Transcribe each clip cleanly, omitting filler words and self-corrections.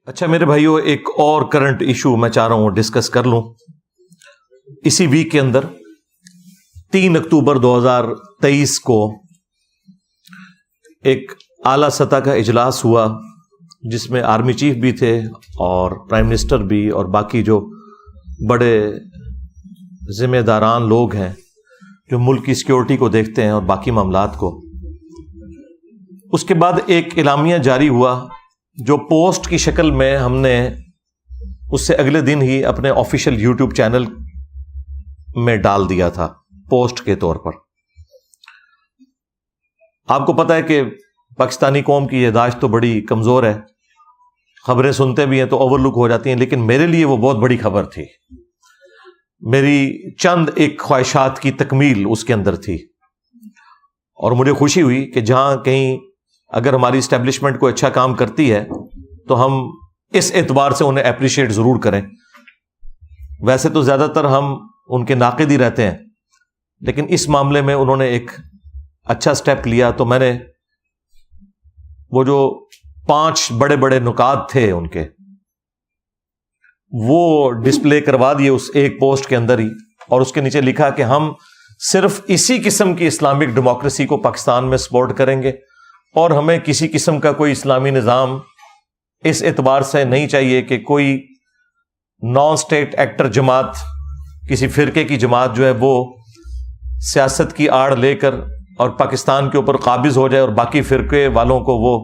اچھا میرے بھائیوں، ایک اور کرنٹ ایشو میں چاہ رہا ہوں ڈسکس کر لوں. اسی ویک کے اندر 3 اکتوبر 2023 کو ایک اعلی سطح کا اجلاس ہوا جس میں آرمی چیف بھی تھے اور پرائم منسٹر بھی اور باقی جو بڑے ذمہ داران لوگ ہیں جو ملک کی سیکیورٹی کو دیکھتے ہیں اور باقی معاملات کو. اس کے بعد ایک اعلامیہ جاری ہوا جو پوسٹ کی شکل میں ہم نے اس سے اگلے دن ہی اپنے آفیشیل یوٹیوب چینل میں ڈال دیا تھا پوسٹ کے طور پر. آپ کو پتہ ہے کہ پاکستانی قوم کی یادداشت تو بڑی کمزور ہے، خبریں سنتے بھی ہیں تو اوور لک ہو جاتی ہیں، لیکن میرے لیے وہ بہت بڑی خبر تھی. میری چند ایک خواہشات کی تکمیل اس کے اندر تھی اور مجھے خوشی ہوئی کہ جہاں کہیں اگر ہماری اسٹیبلشمنٹ کوئی اچھا کام کرتی ہے تو ہم اس اعتبار سے انہیں اپریشیٹ ضرور کریں. ویسے تو زیادہ تر ہم ان کے ناقد ہی رہتے ہیں، لیکن اس معاملے میں انہوں نے ایک اچھا سٹیپ لیا تو میں نے وہ جو 5 بڑے بڑے نکات تھے ان کے وہ ڈسپلے کروا دیے اس ایک پوسٹ کے اندر ہی، اور اس کے نیچے لکھا کہ ہم صرف اسی قسم کی اسلامک ڈیموکریسی کو پاکستان میں سپورٹ کریں گے اور ہمیں کسی قسم کا کوئی اسلامی نظام اس اعتبار سے نہیں چاہیے کہ کوئی نان اسٹیٹ ایکٹر جماعت، کسی فرقے کی جماعت جو ہے وہ سیاست کی آڑ لے کر اور پاکستان کے اوپر قابض ہو جائے اور باقی فرقے والوں کو وہ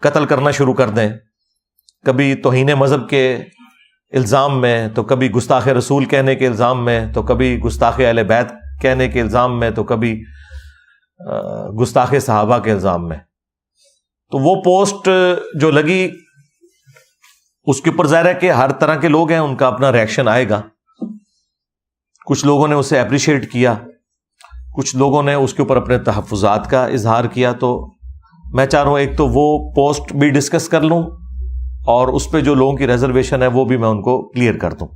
قتل کرنا شروع کر دیں، کبھی توہین مذہب کے الزام میں، تو کبھی گستاخ رسول کہنے کے الزام میں، تو کبھی گستاخ اہل بیت کہنے کے الزام میں، تو کبھی گستاخ صحابہ کے الزام میں. تو وہ پوسٹ جو لگی اس کے اوپر ظاہر ہے کہ ہر طرح کے لوگ ہیں، ان کا اپنا ریئیکشن آئے گا. کچھ لوگوں نے اسے اپریشیٹ کیا، کچھ لوگوں نے اس کے اوپر اپنے تحفظات کا اظہار کیا. تو میں چاہ رہا ہوں ایک تو وہ پوسٹ بھی ڈسکس کر لوں اور اس پہ جو لوگوں کی ریزرویشن ہے وہ بھی میں ان کو کلیئر کر دوں.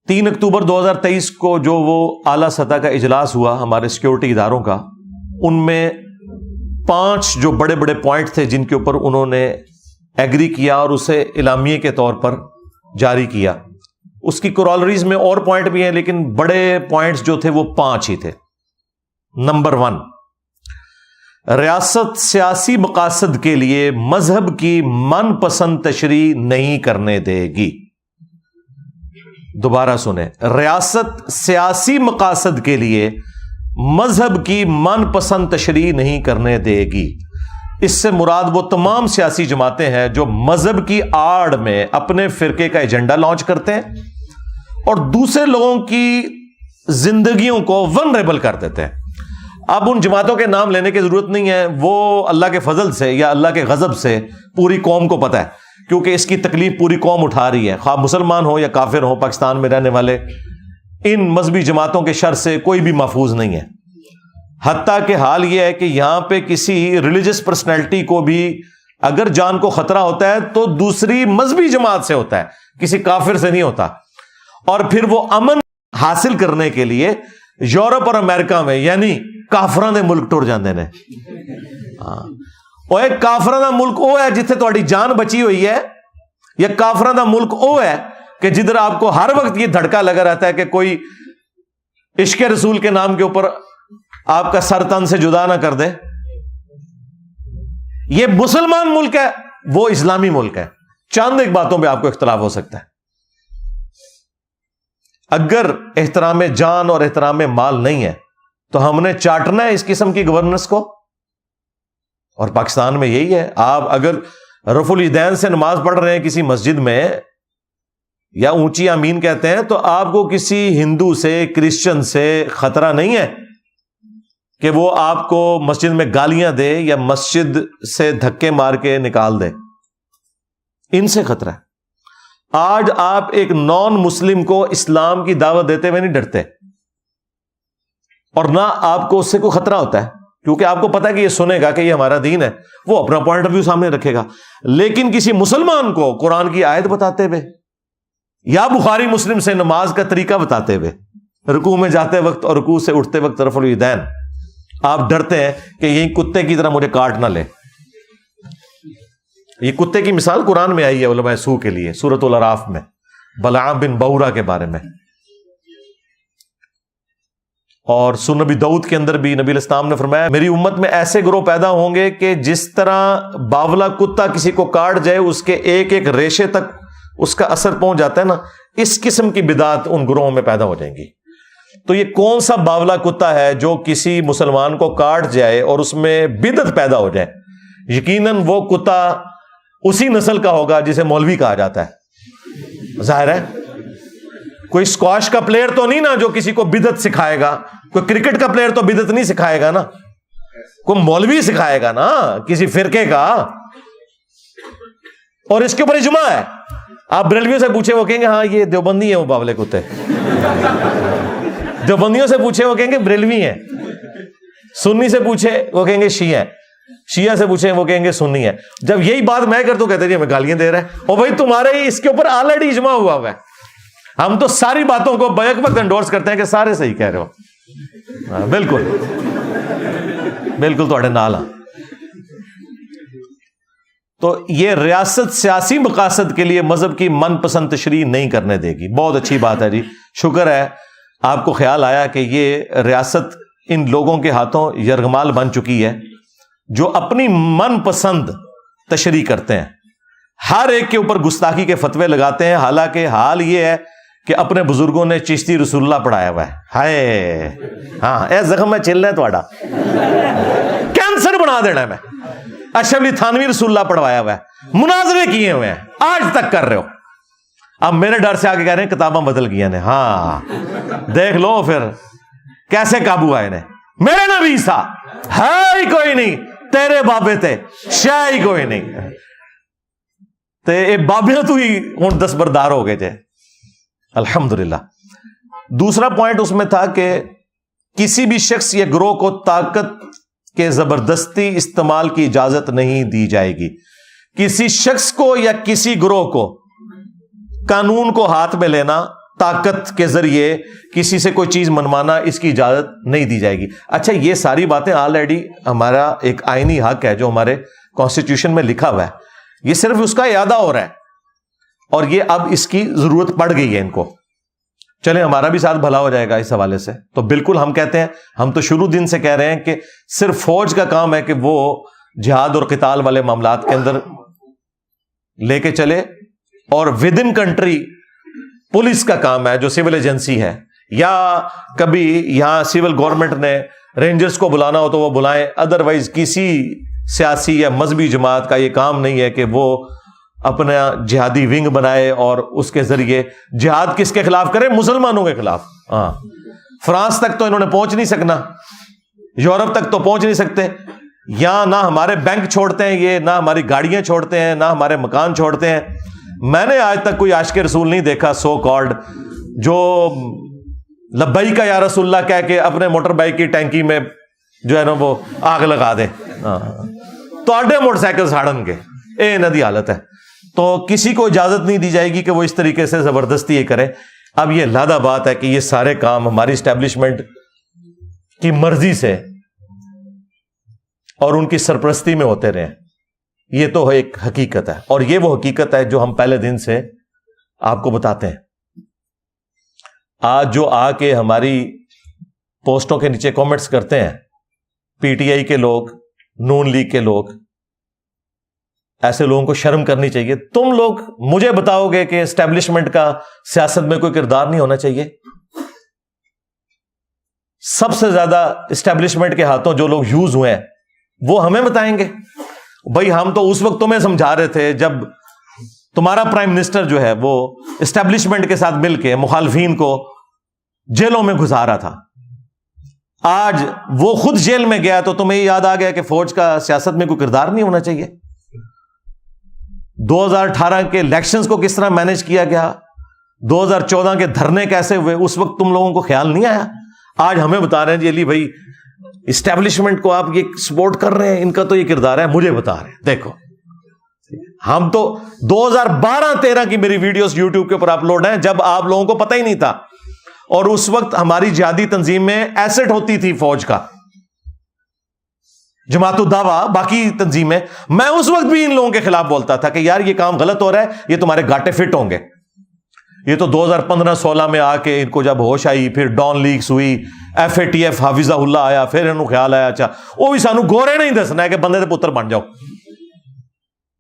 3 اکتوبر 2023 کو جو وہ اعلیٰ سطح کا اجلاس ہوا ہمارے سیکیورٹی اداروں کا، ان میں 5 جو بڑے بڑے پوائنٹ تھے جن کے اوپر انہوں نے ایگری کیا اور اسے اعلامیے کے طور پر جاری کیا. اس کی کورالریز میں اور پوائنٹ بھی ہیں لیکن بڑے پوائنٹس جو تھے وہ 5 ہی تھے. نمبر 1، ریاست سیاسی مقاصد کے لیے مذہب کی من پسند تشریح نہیں کرنے دے گی. دوبارہ سنیں، ریاست سیاسی مقاصد کے لیے مذہب کی من پسند تشریح نہیں کرنے دے گی. اس سے مراد وہ تمام سیاسی جماعتیں ہیں جو مذہب کی آڑ میں اپنے فرقے کا ایجنڈا لانچ کرتے ہیں اور دوسرے لوگوں کی زندگیوں کو ونریبل کر دیتے ہیں. اب ان جماعتوں کے نام لینے کی ضرورت نہیں ہے، وہ اللہ کے فضل سے یا اللہ کے غضب سے پوری قوم کو پتہ ہے، کیونکہ اس کی تکلیف پوری قوم اٹھا رہی ہے، خواہ مسلمان ہو یا کافر ہو. پاکستان میں رہنے والے ان مذہبی جماعتوں کے شر سے کوئی بھی محفوظ نہیں ہے. حتیٰ کہ حال یہ ہے کہ یہاں پہ کسی ریلیجس پرسنالٹی کو بھی اگر جان کو خطرہ ہوتا ہے تو دوسری مذہبی جماعت سے ہوتا ہے، کسی کافر سے نہیں ہوتا. اور پھر وہ امن حاصل کرنے کے لیے یورپ اور امریکہ میں یعنی کافراں دے ملک ٹر جاندے نے. وہ ایک کافراں دا ملک وہ ہے جتھے تہاڈی جان بچی ہوئی ہے، یا کافراں دا ملک وہ ہے کہ جدھر آپ کو ہر وقت یہ دھڑکا لگا رہتا ہے کہ کوئی عشق رسول کے نام کے اوپر آپ کا سر تن سے جدا نہ کر دے. یہ مسلمان ملک ہے، وہ اسلامی ملک ہے. چند ایک باتوں پہ آپ کو اختلاف ہو سکتا ہے. اگر احترام جان اور احترام مال نہیں ہے تو ہم نے چاٹنا ہے اس قسم کی گورننس کو، اور پاکستان میں یہی ہے. آپ اگر رفع الیدین سے نماز پڑھ رہے ہیں کسی مسجد میں یا اونچی آمین کہتے ہیں تو آپ کو کسی ہندو سے، کرسچن سے خطرہ نہیں ہے کہ وہ آپ کو مسجد میں گالیاں دے یا مسجد سے دھکے مار کے نکال دے. ان سے خطرہ ہے. آج آپ ایک نان مسلم کو اسلام کی دعوت دیتے ہوئے نہیں ڈرتے، اور نہ آپ کو اس سے کوئی خطرہ ہوتا ہے، کیونکہ آپ کو پتا ہے کہ یہ سنے گا کہ یہ ہمارا دین ہے، وہ اپنا پوائنٹ آف ویو سامنے رکھے گا. لیکن کسی مسلمان کو قرآن کی آیت بتاتے ہوئے یا بخاری مسلم سے نماز کا طریقہ بتاتے ہوئے، رکوع میں جاتے وقت اور رکوع سے اٹھتے وقت رفع الیدین، آپ ڈرتے ہیں کہ یہی کتے کی طرح مجھے کاٹ نہ لے. یہ کتے کی مثال قرآن میں آئی ہے علماء سو کے لیے، سورۃ الاعراف میں، بلعام بن بورا کے بارے میں. اور سورۃ نبی داؤد کے اندر بھی نبی علیہ السلام نے فرمایا میری امت میں ایسے گروہ پیدا ہوں گے کہ جس طرح باولا کتا کسی کو کاٹ جائے اس کے ایک ایک ریشے تک اس کا اثر پہنچ جاتا ہے نا، اس قسم کی بدعت ان گروہوں میں پیدا ہو جائیں گی. تو یہ کون سا باولا کتا ہے جو کسی مسلمان کو کاٹ جائے اور اس میں بدعت پیدا ہو جائے؟ یقیناً وہ کتا اسی نسل کا ہوگا جسے مولوی کہا جاتا ہے. ظاہر ہے کوئی اسکواش کا پلیئر تو نہیں نا جو کسی کو بدعت سکھائے گا، کوئی کرکٹ کا پلیئر تو بدعت نہیں سکھائے گا نا، کوئی مولوی سکھائے گا نا کسی فرقے کا. اور اس کے اوپر اجماع ہے. آپ بریلویوں سے پوچھیں وہ کہیں گے ہاں یہ دیوبندی ہے وہ باولے کتے. دیوبندیوں سے پوچھیں وہ کہیں گے بریلوی ہیں. سنی سے پوچھے وہ کہیں گے شیعہ ہیں. شیعہ سے پوچھیں وہ کہیں گے سنی ہے. جب یہی بات میں کرتا ہوں کہتے ہیں ہمیں گالیاں دے رہا ہے. اور بھائی تمہارے ہی اس کے اوپر آلریڈی اجماع ہوا ہوا ہے. ہم تو ساری باتوں کو بیک وقت انڈورس کرتے ہیں کہ سارے صحیح کہہ رہے ہو. بالکل بالکل تھوڑے نال. تو یہ ریاست سیاسی مقاصد کے لیے مذہب کی من پسند تشریح نہیں کرنے دے گی. بہت اچھی بات ہے جی، شکر ہے آپ کو خیال آیا کہ یہ ریاست ان لوگوں کے ہاتھوں یرغمال بن چکی ہے جو اپنی من پسند تشریح کرتے ہیں، ہر ایک کے اوپر گستاخی کے فتوے لگاتے ہیں. حالانکہ حال یہ ہے کہ اپنے بزرگوں نے چشتی رسول اللہ پڑھایا ہوا ہے. ہائے ہاں اے زخم میں چل رہا ہے تھوڑا، کینسر بنا دینا ہے. میں اشرف علی تھانوی رسول اللہ پڑھوایا ہوا ہے، مناظرے کیے ہوئے ہیں، آج تک کر رہے ہو. اب میرے ڈر سے آگے کہہ رہے ہیں کتاباں بدل گئی نے. ہاں دیکھ لو پھر کیسے قابو آئے نے. میرے نبی سا ہے ہی کوئی نہیں، تیرے بابے تے شاہ ہی کوئی نہیں، تے بابے تو ہی ہوں دستبردار ہو گئے تھے. الحمدللہ. دوسرا پوائنٹ اس میں تھا کہ کسی بھی شخص یا گروہ کو طاقت کے زبردستی استعمال کی اجازت نہیں دی جائے گی. کسی شخص کو یا کسی گروہ کو قانون کو ہاتھ میں لینا، طاقت کے ذریعے کسی سے کوئی چیز منوانا، اس کی اجازت نہیں دی جائے گی. اچھا یہ ساری باتیں آلریڈی ہمارا ایک آئینی حق ہے جو ہمارے کانسٹیٹیوشن میں لکھا ہوا ہے. یہ صرف اس کا اعادہ ہو رہا ہے اور یہ اب اس کی ضرورت پڑ گئی ہے ان کو. چلیں ہمارا بھی ساتھ بھلا ہو جائے گا اس حوالے سے. تو بالکل ہم کہتے ہیں، ہم تو شروع دن سے کہہ رہے ہیں کہ صرف فوج کا کام ہے کہ وہ جہاد اور قتال والے معاملات کے اندر لے کے چلے، اور ود ان کنٹری پولیس کا کام ہے جو سول ایجنسی ہے، یا کبھی یہاں سول گورنمنٹ نے رینجرز کو بلانا ہو تو وہ بلائیں. ادروائز کسی سیاسی یا مذہبی جماعت کا یہ کام نہیں ہے کہ وہ اپنا جہادی ونگ بنائے اور اس کے ذریعے جہاد کس کے خلاف کرے؟ مسلمانوں کے خلاف. ہاں فرانس تک تو انہوں نے پہنچ نہیں سکنا، یورپ تک تو پہنچ نہیں سکتے. یہاں نہ ہمارے بینک چھوڑتے ہیں یہ، نہ ہماری گاڑیاں چھوڑتے ہیں، نہ ہمارے مکان چھوڑتے ہیں. میں نے آج تک کوئی عاشق رسول نہیں دیکھا سو کالڈ جو لبیک یا رسول اللہ کہہ کے اپنے موٹر بائک کی ٹینکی میں جو ہے نا وہ آگ لگا دے. تو آڈے موٹر سائیکل ساڑن کے اے ندی حالت ہے. تو کسی کو اجازت نہیں دی جائے گی کہ وہ اس طریقے سے زبردستی یہ کرے. اب یہ لادہ بات ہے کہ یہ سارے کام ہماری اسٹیبلشمنٹ کی مرضی سے اور ان کی سرپرستی میں ہوتے رہے. یہ تو ایک حقیقت ہے، اور یہ وہ حقیقت ہے جو ہم پہلے دن سے آپ کو بتاتے ہیں. آج جو آ کے ہماری پوسٹوں کے نیچے کامنٹس کرتے ہیں پی ٹی آئی کے لوگ، نون لیگ کے لوگ، ایسے لوگوں کو شرم کرنی چاہیے. تم لوگ مجھے بتاؤ گے کہ اسٹیبلشمنٹ کا سیاست میں کوئی کردار نہیں ہونا چاہیے؟ سب سے زیادہ اسٹیبلشمنٹ کے ہاتھوں جو لوگ یوز ہوئے ہیں وہ ہمیں بتائیں گے. بھائی ہم تو اس وقت تمہیں سمجھا رہے تھے جب تمہارا پرائم منسٹر جو ہے وہ اسٹیبلشمنٹ کے ساتھ مل کے مخالفین کو جیلوں میں گزارا رہا تھا. آج وہ خود جیل میں گیا تو تمہیں یاد آ گیا کہ فوج کا سیاست میں کوئی کردار نہیں ہونا چاہیے. 2018 کے الیکشنز کو کس طرح مینج کیا گیا، 2014 کے دھرنے کیسے ہوئے، اس وقت تم لوگوں کو خیال نہیں آیا. آج ہمیں بتا رہے ہیں جی علی بھائی اسٹیبلشمنٹ کو آپ یہ سپورٹ کر رہے ہیں، ان کا تو یہ کردار ہے. مجھے بتا رہے ہیں دیکھو ہم تو 2012-13 کی میری ویڈیوز یوٹیوب کے اوپر اپلوڈ ہیں جب آپ لوگوں کو پتہ ہی نہیں تھا، اور اس وقت ہماری جہادی تنظیم میں ایسٹ ہوتی تھی فوج کا. جماعت الدعوہ باقی تنظیمیں، میں اس وقت بھی ان لوگوں کے خلاف بولتا تھا کہ یار یہ کام غلط ہو رہا ہے، یہ تمہارے گاٹے فٹ ہوں گے. یہ تو 2015-16 میں آ کے ان کو جب ہوش آئی، پھر ڈان لیکس ہوئی، FATF حافظہ اللہ آیا، پھر انہوں خیال آیا اچھا وہ بھی سانو گورے نہیں دسنا ہے کہ بندے دے پتر بن جاؤ.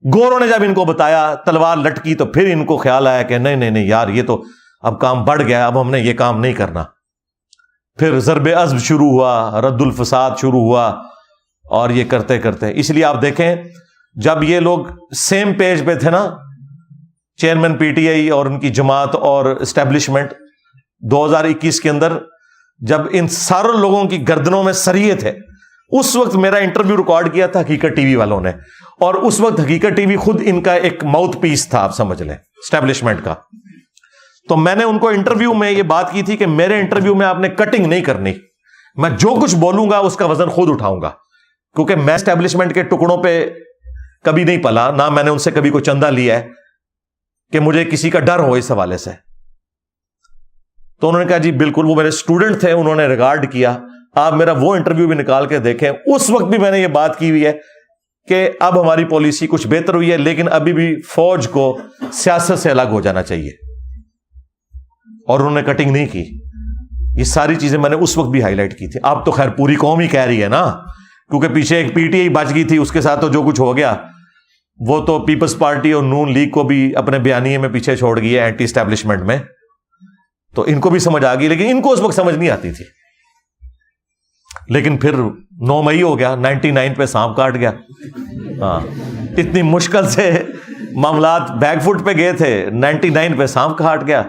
گوروں نے جب ان کو بتایا تلوار لٹکی تو پھر ان کو خیال آیا کہ نہیں یار یہ تو اب کام بڑھ گیا، اب ہم نے یہ کام نہیں کرنا. پھر ضرب عزم شروع ہوا، رد الفساد شروع ہوا، اور یہ کرتے کرتے اس لیے آپ دیکھیں جب یہ لوگ سیم پیج پہ تھے نا، چیئرمین PTI اور ان کی جماعت اور اسٹیبلشمنٹ، 2021 کے اندر جب ان سارے لوگوں کی گردنوں میں سریے تھے، اس وقت میرا انٹرویو ریکارڈ کیا تھا حقیقت TV والوں نے، اور اس وقت حقیقت TV خود ان کا ایک ماؤتھ پیس تھا، آپ سمجھ لیں اسٹیبلشمنٹ کا. تو میں نے ان کو انٹرویو میں یہ بات کی تھی کہ میرے انٹرویو میں آپ نے کٹنگ نہیں کرنی، میں جو کچھ بولوں گا اس کا وزن خود اٹھاؤں گا، کیونکہ میں اسٹیبلشمنٹ کے ٹکڑوں پہ کبھی نہیں پلا، نہ میں نے ان سے کبھی کوئی چندہ لیا ہے کہ مجھے کسی کا ڈر ہو اس حوالے سے. تو انہوں نے کہا جی بالکل، وہ میرے اسٹوڈنٹ تھے، انہوں نے ریگارڈ کیا. آپ میرا وہ انٹرویو بھی نکال کے دیکھیں، اس وقت بھی میں نے یہ بات کی ہوئی ہے کہ اب ہماری پالیسی کچھ بہتر ہوئی ہے، لیکن ابھی بھی فوج کو سیاست سے الگ ہو جانا چاہیے، اور انہوں نے کٹنگ نہیں کی. یہ ساری چیزیں میں نے اس وقت بھی ہائی لائٹ کی تھی. اب تو خیر پوری قوم ہی کہہ رہی ہے نا، کیونکہ پیچھے ایک PTI بچ گئی تھی، اس کے ساتھ تو جو کچھ ہو گیا، وہ تو پیپلز پارٹی اور نون لیگ کو بھی اپنے بیانیے میں پیچھے چھوڑ گئی ہے اینٹی اسٹیبلشمنٹ میں. تو ان کو بھی سمجھ آ گئی، لیکن ان کو اس وقت سمجھ نہیں آتی تھی. لیکن پھر 9 مئی ہو گیا، 99 پہ سانپ کاٹ گیا. ہاں، اتنی مشکل سے معاملات بیک فٹ پہ گئے تھے، 99 پہ سانپ کاٹ گیا.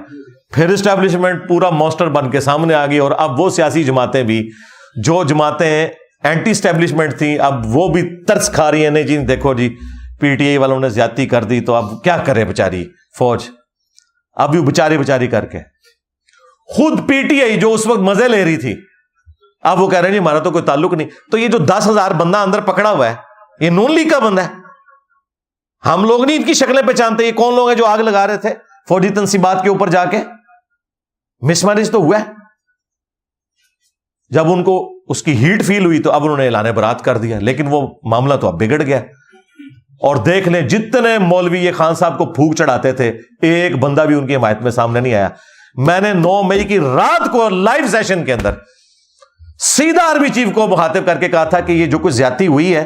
پھر اسٹیبلشمنٹ پورا مونسٹر بن کے سامنے آ گئی، اور اب وہ سیاسی جماعتیں بھی جو جماعتیں اینٹی اسٹیبلشمنٹ تھیں، اب وہ بھی ترس کھا رہی ہیں، نہیں جی دیکھو جی PTI والوں نے زیادتی کر دی، تو اب کیا کرے بیچاری فوج. اب بھی بیچاری کر کے خود PTI جو اس وقت مزے لے رہی تھی، اب وہ کہہ رہے ہیں جی ہمارا تو کوئی تعلق نہیں. تو یہ جو 10,000 بندہ اندر پکڑا ہوا ہے، یہ نون لیگ کا بندہ ہے. ہم لوگ نہیں ان کی شکلیں پہچانتے. یہ کون لوگ ہیں جو آگ لگا رہے تھے فوجی تنصیبات کے اوپر جا کے؟ مس میرج تو ہوا ہے. جب ان کو اس کی ہیٹ فیل ہوئی تو اب انہوں نے اعلان برات کر دیا، لیکن وہ معاملہ تو اب بگڑ گیا. اور دیکھ لیں جتنے مولوی یہ خان صاحب کو پھونک چڑھاتے تھے، ایک بندہ بھی ان کی حمایت میں سامنے نہیں آیا. میں نے 9 مئی کی رات کو لائیو سیشن کے اندر سیدھا آرمی چیف کو مخاطب کر کے کہا تھا کہ یہ جو کچھ زیادتی ہوئی ہے،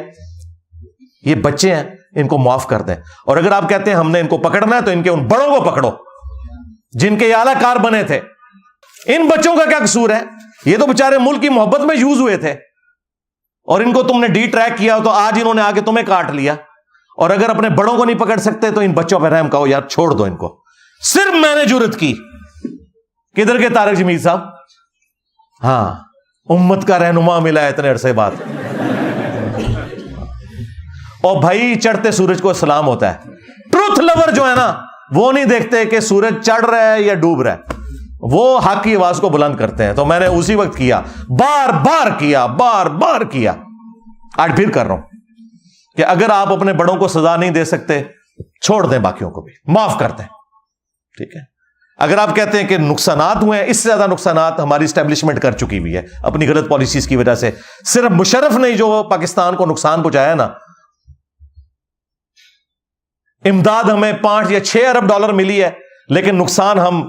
یہ بچے ہیں، ان کو معاف کر دیں. اور اگر آپ کہتے ہیں ہم نے ان کو پکڑنا ہے تو ان کے ان بڑوں کو پکڑو جن کے اعلی کار بنے تھے. ان بچوں کا کیا قصور ہے؟ یہ تو بےچارے ملک کی محبت میں یوز ہوئے تھے، اور ان کو تم نے ڈی ٹریک کیا تو آج انہوں نے آگے تمہیں کاٹ لیا. اور اگر اپنے بڑوں کو نہیں پکڑ سکتے تو ان بچوں پہ رحم کہو یار چھوڑ دو ان کو. صرف میں نے جرت کی. کدھر کے طارق جمیل صاحب؟ ہاں، امت کا رہنما ملا ہے اتنے عرصے بعد. اور بھائی چڑھتے سورج کو سلام ہوتا ہے. ٹروتھ لور جو ہے نا، وہ نہیں دیکھتے کہ سورج چڑھ رہا ہے یا ڈوب رہا ہے، وہ حق کی آواز کو بلند کرتے ہیں. تو میں نے اسی وقت کیا، بار بار کیا، آج پھر کر رہا ہوں کہ اگر آپ اپنے بڑوں کو سزا نہیں دے سکتے، چھوڑ دیں، باقیوں کو بھی معاف کر دیں. ٹھیک ہے؟ اگر آپ کہتے ہیں کہ نقصانات ہوئے ہیں، اس سے زیادہ نقصانات ہماری اسٹیبلشمنٹ کر چکی ہوئی ہے اپنی غلط پالیسیز کی وجہ سے. صرف مشرف نے جو پاکستان کو نقصان پہنچایا نا، امداد ہمیں 5 یا 6 ارب ڈالر ملی ہے، لیکن نقصان ہم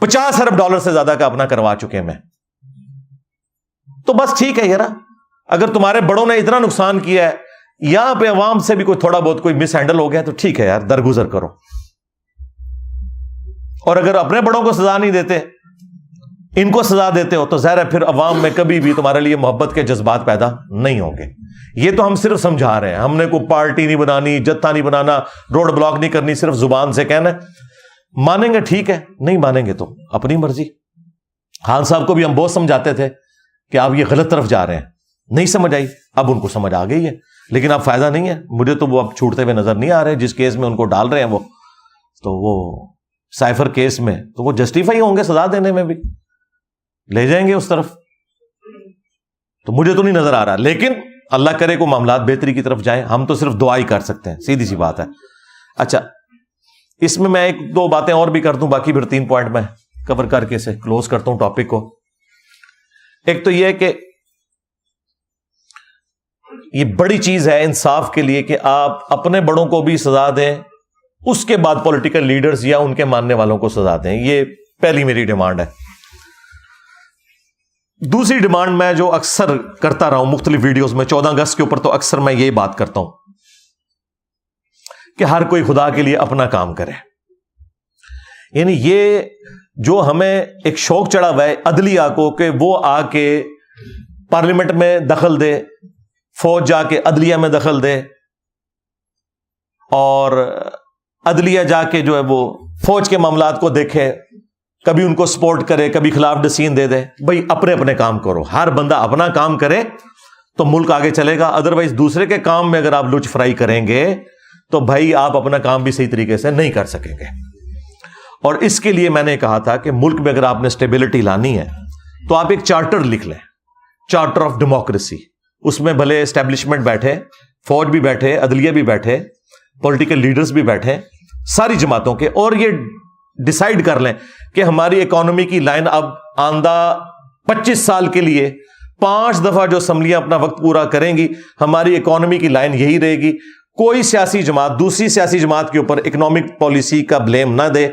50 ارب ڈالر سے زیادہ کا اپنا کروا چکے ہیں. تو بس ٹھیک ہے یار، اگر تمہارے بڑوں نے اتنا نقصان کیا ہے، یہاں پہ عوام سے بھی کوئی تھوڑا بہت کوئی مس ہینڈل ہو گیا تو ٹھیک ہے یار، درگزر کرو. اور اگر اپنے بڑوں کو سزا نہیں دیتے، ان کو سزا دیتے ہو، تو ظاہر ہے پھر عوام میں کبھی بھی تمہارے لیے محبت کے جذبات پیدا نہیں ہوں گے. یہ تو ہم صرف سمجھا رہے ہیں، ہم نے کوئی پارٹی نہیں بنانی، جتھا نہیں بنانا، روڈ بلاک نہیں کرنی، صرف زبان سے کہنا ہے. مانیں گے ٹھیک ہے، نہیں مانیں گے تو اپنی مرضی. خان صاحب کو بھی ہم بہت سمجھاتے تھے کہ آپ یہ غلط طرف جا رہے ہیں، نہیں سمجھ آئی. اب ان کو سمجھ آ گئی ہے، لیکن اب فائدہ نہیں ہے. مجھے تو وہ اب چھوٹتے ہوئے نظر نہیں آ رہے. جس کیس میں ان کو ڈال رہے ہیں وہ سائفر کیس میں، تو وہ جسٹیفائی ہوں گے سزا دینے میں بھی، لے جائیں گے اس طرف. تو مجھے تو نہیں نظر آ رہا، لیکن اللہ کرے کو معاملات بہتری کی طرف جائیں. ہم تو صرف دعا ہی کر سکتے ہیں، سیدھی سی بات ہے. اچھا، اس میں 1-2 باتیں اور بھی کر دوں، باقی پھر 3 پوائنٹ میں کور کر کے سے کلوز کرتا ہوں ٹاپک کو. ایک تو یہ ہے کہ یہ بڑی چیز ہے انصاف کے لیے کہ آپ اپنے بڑوں کو بھی سزا دیں, اس کے بعد پولیٹیکل لیڈرز یا ان کے ماننے والوں کو سزا دیں. یہ پہلی میری ڈیمانڈ ہے. دوسری ڈیمانڈ میں جو اکثر کرتا رہا ہوں مختلف ویڈیوز میں, 14 اگست کے اوپر تو اکثر میں یہی بات کرتا ہوں کہ ہر کوئی خدا کے لیے اپنا کام کرے. یعنی یہ جو ہمیں ایک شوق چڑھا ہوا ہے عدلیہ کو کہ وہ آ کے پارلیمنٹ میں دخل دے, فوج جا کے عدلیہ میں دخل دے, اور عدلیہ جا کے جو ہے وہ فوج کے معاملات کو دیکھے, کبھی ان کو سپورٹ کرے, کبھی خلاف ڈسیزن دے دے. بھائی اپنے اپنے کام کرو, ہر بندہ اپنا کام کرے تو ملک آگے چلے گا. ادروائز دوسرے کے کام میں اگر آپ لچ فرائی کریں گے تو بھائی آپ اپنا کام بھی صحیح طریقے سے نہیں کر سکیں گے. اور اس کے لیے میں نے کہا تھا کہ ملک میں اگر آپ نے اسٹیبلٹی لانی ہے تو آپ ایک چارٹر لکھ لیں, چارٹر آف ڈیموکریسی. اس میں بھلے اسٹیبلشمنٹ بیٹھے, فوج بھی بیٹھے, عدلیہ بھی بیٹھے, پولیٹیکل لیڈرز بھی بیٹھے, ساری جماعتوں کے, اور یہ ڈیسائیڈ کر لیں کہ ہماری اکانومی کی لائن اب آندہ 25 سال کے لیے 5 دفعہ جو اسمبلیاں اپنا وقت پورا کریں گی, ہماری اکانومی کی لائن یہی رہے گی. کوئی سیاسی جماعت دوسری سیاسی جماعت کے اوپر اکنامک پالیسی کا بلیم نہ دے,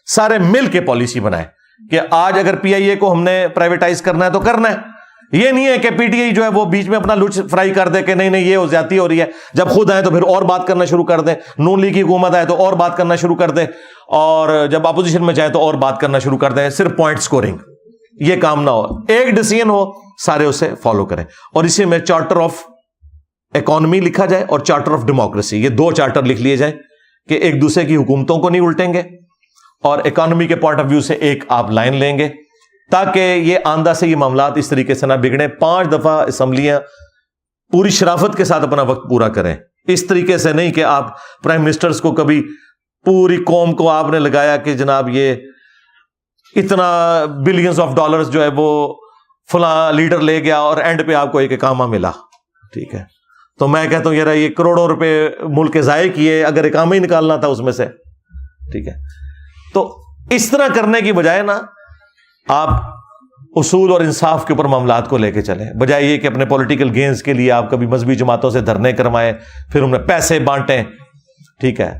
سارے مل کے پالیسی بنائے کہ آج اگر پی آئی اے کو ہم نے پرائیویٹائز کرنا ہے تو کرنا ہے. یہ نہیں ہے کہ پی ٹی آئی جو ہے وہ بیچ میں اپنا لچ فرائی کر دے کہ نہیں نہیں یہ ہو جاتی ہو رہی ہے, جب خود آئے تو پھر اور بات کرنا شروع کر دیں, نون لیگ کی حکومت آئے تو اور بات کرنا شروع کر دیں, اور جب اپوزیشن میں جائے تو اور بات کرنا شروع کر دیں, صرف پوائنٹ سکورنگ. یہ کام نہ ہو, ایک ڈیسیژن ہو, سارے اسے فالو کریں. اور اسی میں چارٹر آف اکانومی لکھا جائے اور چارٹر آف ڈیموکریسی, یہ 2 چارٹر لکھ لیے جائیں کہ ایک دوسرے کی حکومتوں کو نہیں الٹیں گے, اور اکانومی کے پوائنٹ آف ویو سے ایک آپ لائن لیں گے, تاکہ یہ آندہ سے یہ معاملات اس طریقے سے نہ بگڑیں. 5 دفعہ اسمبلیاں پوری شرافت کے ساتھ اپنا وقت پورا کریں. اس طریقے سے نہیں کہ آپ پرائم منسٹرز کو کبھی پوری قوم کو آپ نے لگایا کہ جناب یہ اتنا بلینز آف ڈالرز جو ہے وہ فلاں لیڈر لے گیا اور اینڈ پہ آپ کو ایک اقامہ ملا. ٹھیک ہے, تو میں کہتا ہوں یار یہ کروڑوں روپے ملک کے ضائع کیے, اگر اقامہ ہی نکالنا تھا اس میں سے. ٹھیک ہے, تو اس طرح کرنے کی بجائے نا آپ اصول اور انصاف کے اوپر معاملات کو لے کے چلیں, بجائے یہ کہ اپنے پولیٹیکل گینز کے لیے آپ کبھی مذہبی جماعتوں سے دھرنے کروائیں, پھر انہیں پیسے بانٹیں. ٹھیک ہے,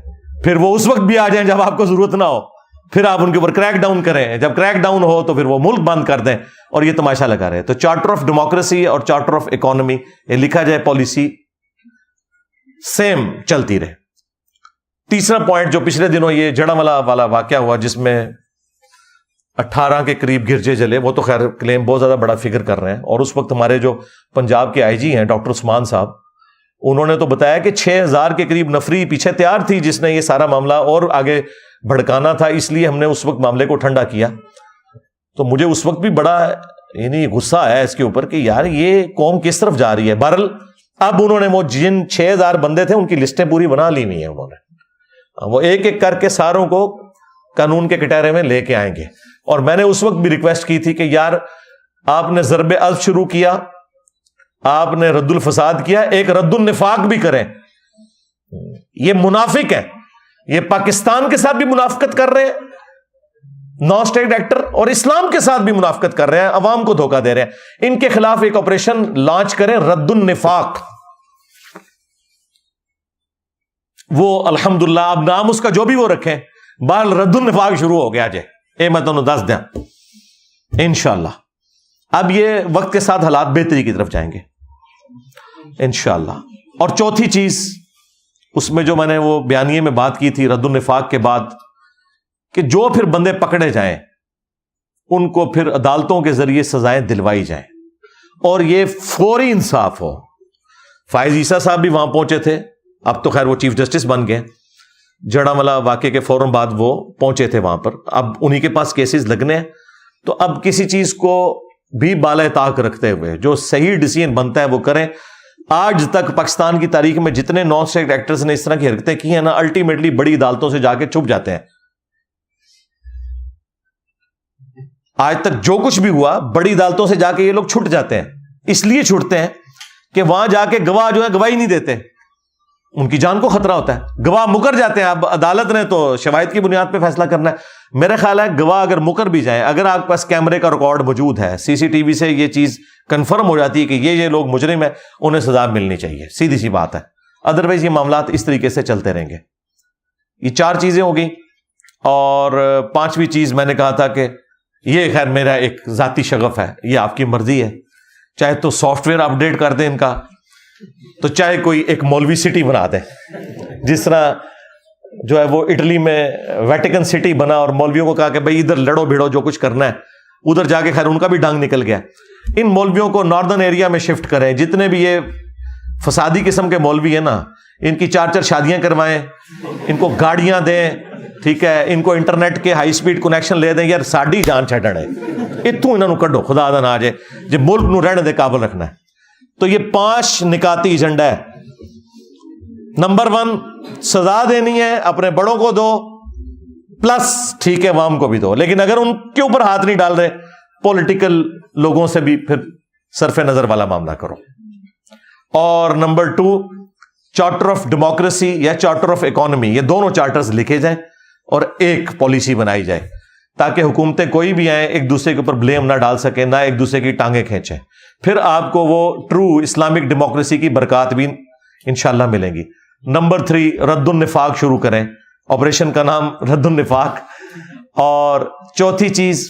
پھر وہ اس وقت بھی آ جائیں جب آپ کو ضرورت نہ ہو, پھر آپ ان کے اوپر کریک ڈاؤن کریں, جب کریک ڈاؤن ہو تو پھر وہ ملک بند کر دیں, اور یہ تماشا لگا رہے. تو چارٹر آف ڈیموکریسی اور چارٹر آف اکانومی یہ لکھا جائے, پالیسی سیم چلتی رہے. تیسرا پوائنٹ جو پچھلے دنوں یہ جڑاملا والا واقعہ ہوا جس میں 18 کے قریب گرجے جلے, وہ تو خیر کلیم بہت زیادہ بڑا فگر کر رہے ہیں, اور اس وقت ہمارے جو پنجاب کے آئی جی ہیں ڈاکٹر عثمان صاحب, انہوں نے تو بتایا کہ 6000 کے قریب نفری پیچھے تیار تھی جس نے یہ سارا معاملہ اور آگے بھڑکانا تھا, اس لیے ہم نے اس وقت معاملے کو ٹھنڈا کیا. تو مجھے اس وقت بھی بڑا یعنی غصہ آیا اس کے اوپر کہ یار یہ قوم کس طرف جا رہی ہے. بہرحال اب انہوں نے وہ جن 6000 بندے تھے ان کی لسٹیں پوری بنا لی ہوئی ہیں, انہوں نے وہ ایک ایک کر کے ساروں کو قانون کے کٹہرے میں لے کے آئیں گے. اور میں نے اس وقت بھی ریکویسٹ کی تھی کہ یار آپ نے ضرب عض شروع کیا, آپ نے رد الفساد کیا, ایک رد النفاق بھی کریں. یہ منافق ہے, یہ پاکستان کے ساتھ بھی منافقت کر رہے ہیں نان اسٹیٹ ایکٹر, اور اسلام کے ساتھ بھی منافقت کر رہے ہیں, عوام کو دھوکہ دے رہے ہیں. ان کے خلاف ایک آپریشن لانچ کریں, رد النفاق. وہ الحمدللہ اب نام اس کا جو بھی وہ رکھیں, بال رد النفاق شروع ہو گیا جے. میں تمہیں دس دیا انشاءاللہ. اب یہ وقت کے ساتھ حالات بہتری کی طرف جائیں گے انشاءاللہ. اور چوتھی چیز اس میں جو میں نے وہ بیانیے میں بات کی تھی رد النفاق کے بعد, کہ جو پھر بندے پکڑے جائیں ان کو پھر عدالتوں کے ذریعے سزائیں دلوائی جائیں, اور یہ فوری انصاف ہو. فائز عیسیٰ صاحب بھی وہاں پہنچے تھے, اب تو خیر وہ چیف جسٹس بن گئے. جڑاملا واقعے کے فوراً بعد وہ پہنچے تھے وہاں پر, اب انہی کے پاس کیسز لگنے ہیں. تو اب کسی چیز کو بھی بالائے طاق رکھتے ہوئے جو صحیح ڈیسیژن بنتا ہے وہ کریں. آج تک پاکستان کی تاریخ میں جتنے نان اسٹیٹ ایکٹرز نے اس طرح کی حرکتیں کی ہیں نا, الٹیمیٹلی بڑی عدالتوں سے جا کے چھپ جاتے ہیں. آج تک جو کچھ بھی ہوا بڑی عدالتوں سے جا کے یہ لوگ چھٹ جاتے ہیں. اس لیے چھوٹتے ہیں کہ وہاں جا کے گواہ جو ہے گواہی نہیں دیتے, ان کی جان کو خطرہ ہوتا ہے. گواہ مکر جاتے ہیں. اب عدالت نے تو شواہد کی بنیاد پہ فیصلہ کرنا ہے. میرا خیال ہے گواہ اگر مکر بھی جائیں, اگر آپ کے پاس کیمرے کا ریکارڈ موجود ہے, سی سی ٹی وی سے یہ چیز کنفرم ہو جاتی ہے کہ یہ لوگ مجرم ہیں, انہیں سزا ملنی چاہیے. سیدھی سی بات ہے. ادروائز یہ معاملات اس طریقے سے چلتے رہیں گے. یہ 4 چیزیں ہو گئی. اور 5ویں چیز میں نے کہا تھا کہ یہ خیر میرا ایک ذاتی شغف ہے, یہ آپ کی مرضی ہے, چاہے تو سافٹ ویئر اپڈیٹ کر دیں ان کا, تو چاہے کوئی ایک مولوی سٹی بنا دیں, جس طرح جو ہے وہ اٹلی میں ویٹیکن سٹی بنا اور مولویوں کو کہا کہ بھئی ادھر لڑو بھیڑو جو کچھ کرنا ہے, ادھر جا کے خیر ان کا بھی ڈانگ نکل گیا. ان مولویوں کو ناردرن ایریا میں شفٹ کریں. جتنے بھی یہ فسادی قسم کے مولوی ہیں نا, ان کی 4 شادیاں کروائیں, ان کو گاڑیاں دیں, ٹھیک ہے, ان کو انٹرنیٹ کے ہائی سپیڈ کنیکشن لے دیں. یار ساڈی جان چھڈن ہے, اتوں انہوں کڈو, خدا دا نہ آ جائے, جب ملک نو رہنے دے قابل رکھنا ہے. تو یہ 5 نکاتی ایجنڈا ہے. نمبر 1, سزا دینی ہے, اپنے بڑوں کو دو, پلس ٹھیک ہے عوام کو بھی دو, لیکن اگر ان کے اوپر ہاتھ نہیں ڈال رہے, پولیٹیکل لوگوں سے بھی پھر صرف نظر والا معاملہ کرو. اور نمبر 2, چارٹر آف ڈیموکریسی یا چارٹر آف اکانومی, یہ دونوں چارٹرز لکھے جائیں اور ایک پالیسی بنائی جائے, تاکہ حکومتیں کوئی بھی آئیں ایک دوسرے کے اوپر بلیم نہ ڈال سکیں, نہ ایک دوسرے کی ٹانگیں کھینچیں. پھر آپ کو وہ ٹرو اسلامک ڈیموکریسی کی برکات بھی انشاءاللہ ملیں گی. نمبر 3, رد النفاق شروع کریں. آپریشن کا نام رد النفاق. اور 4تھی چیز,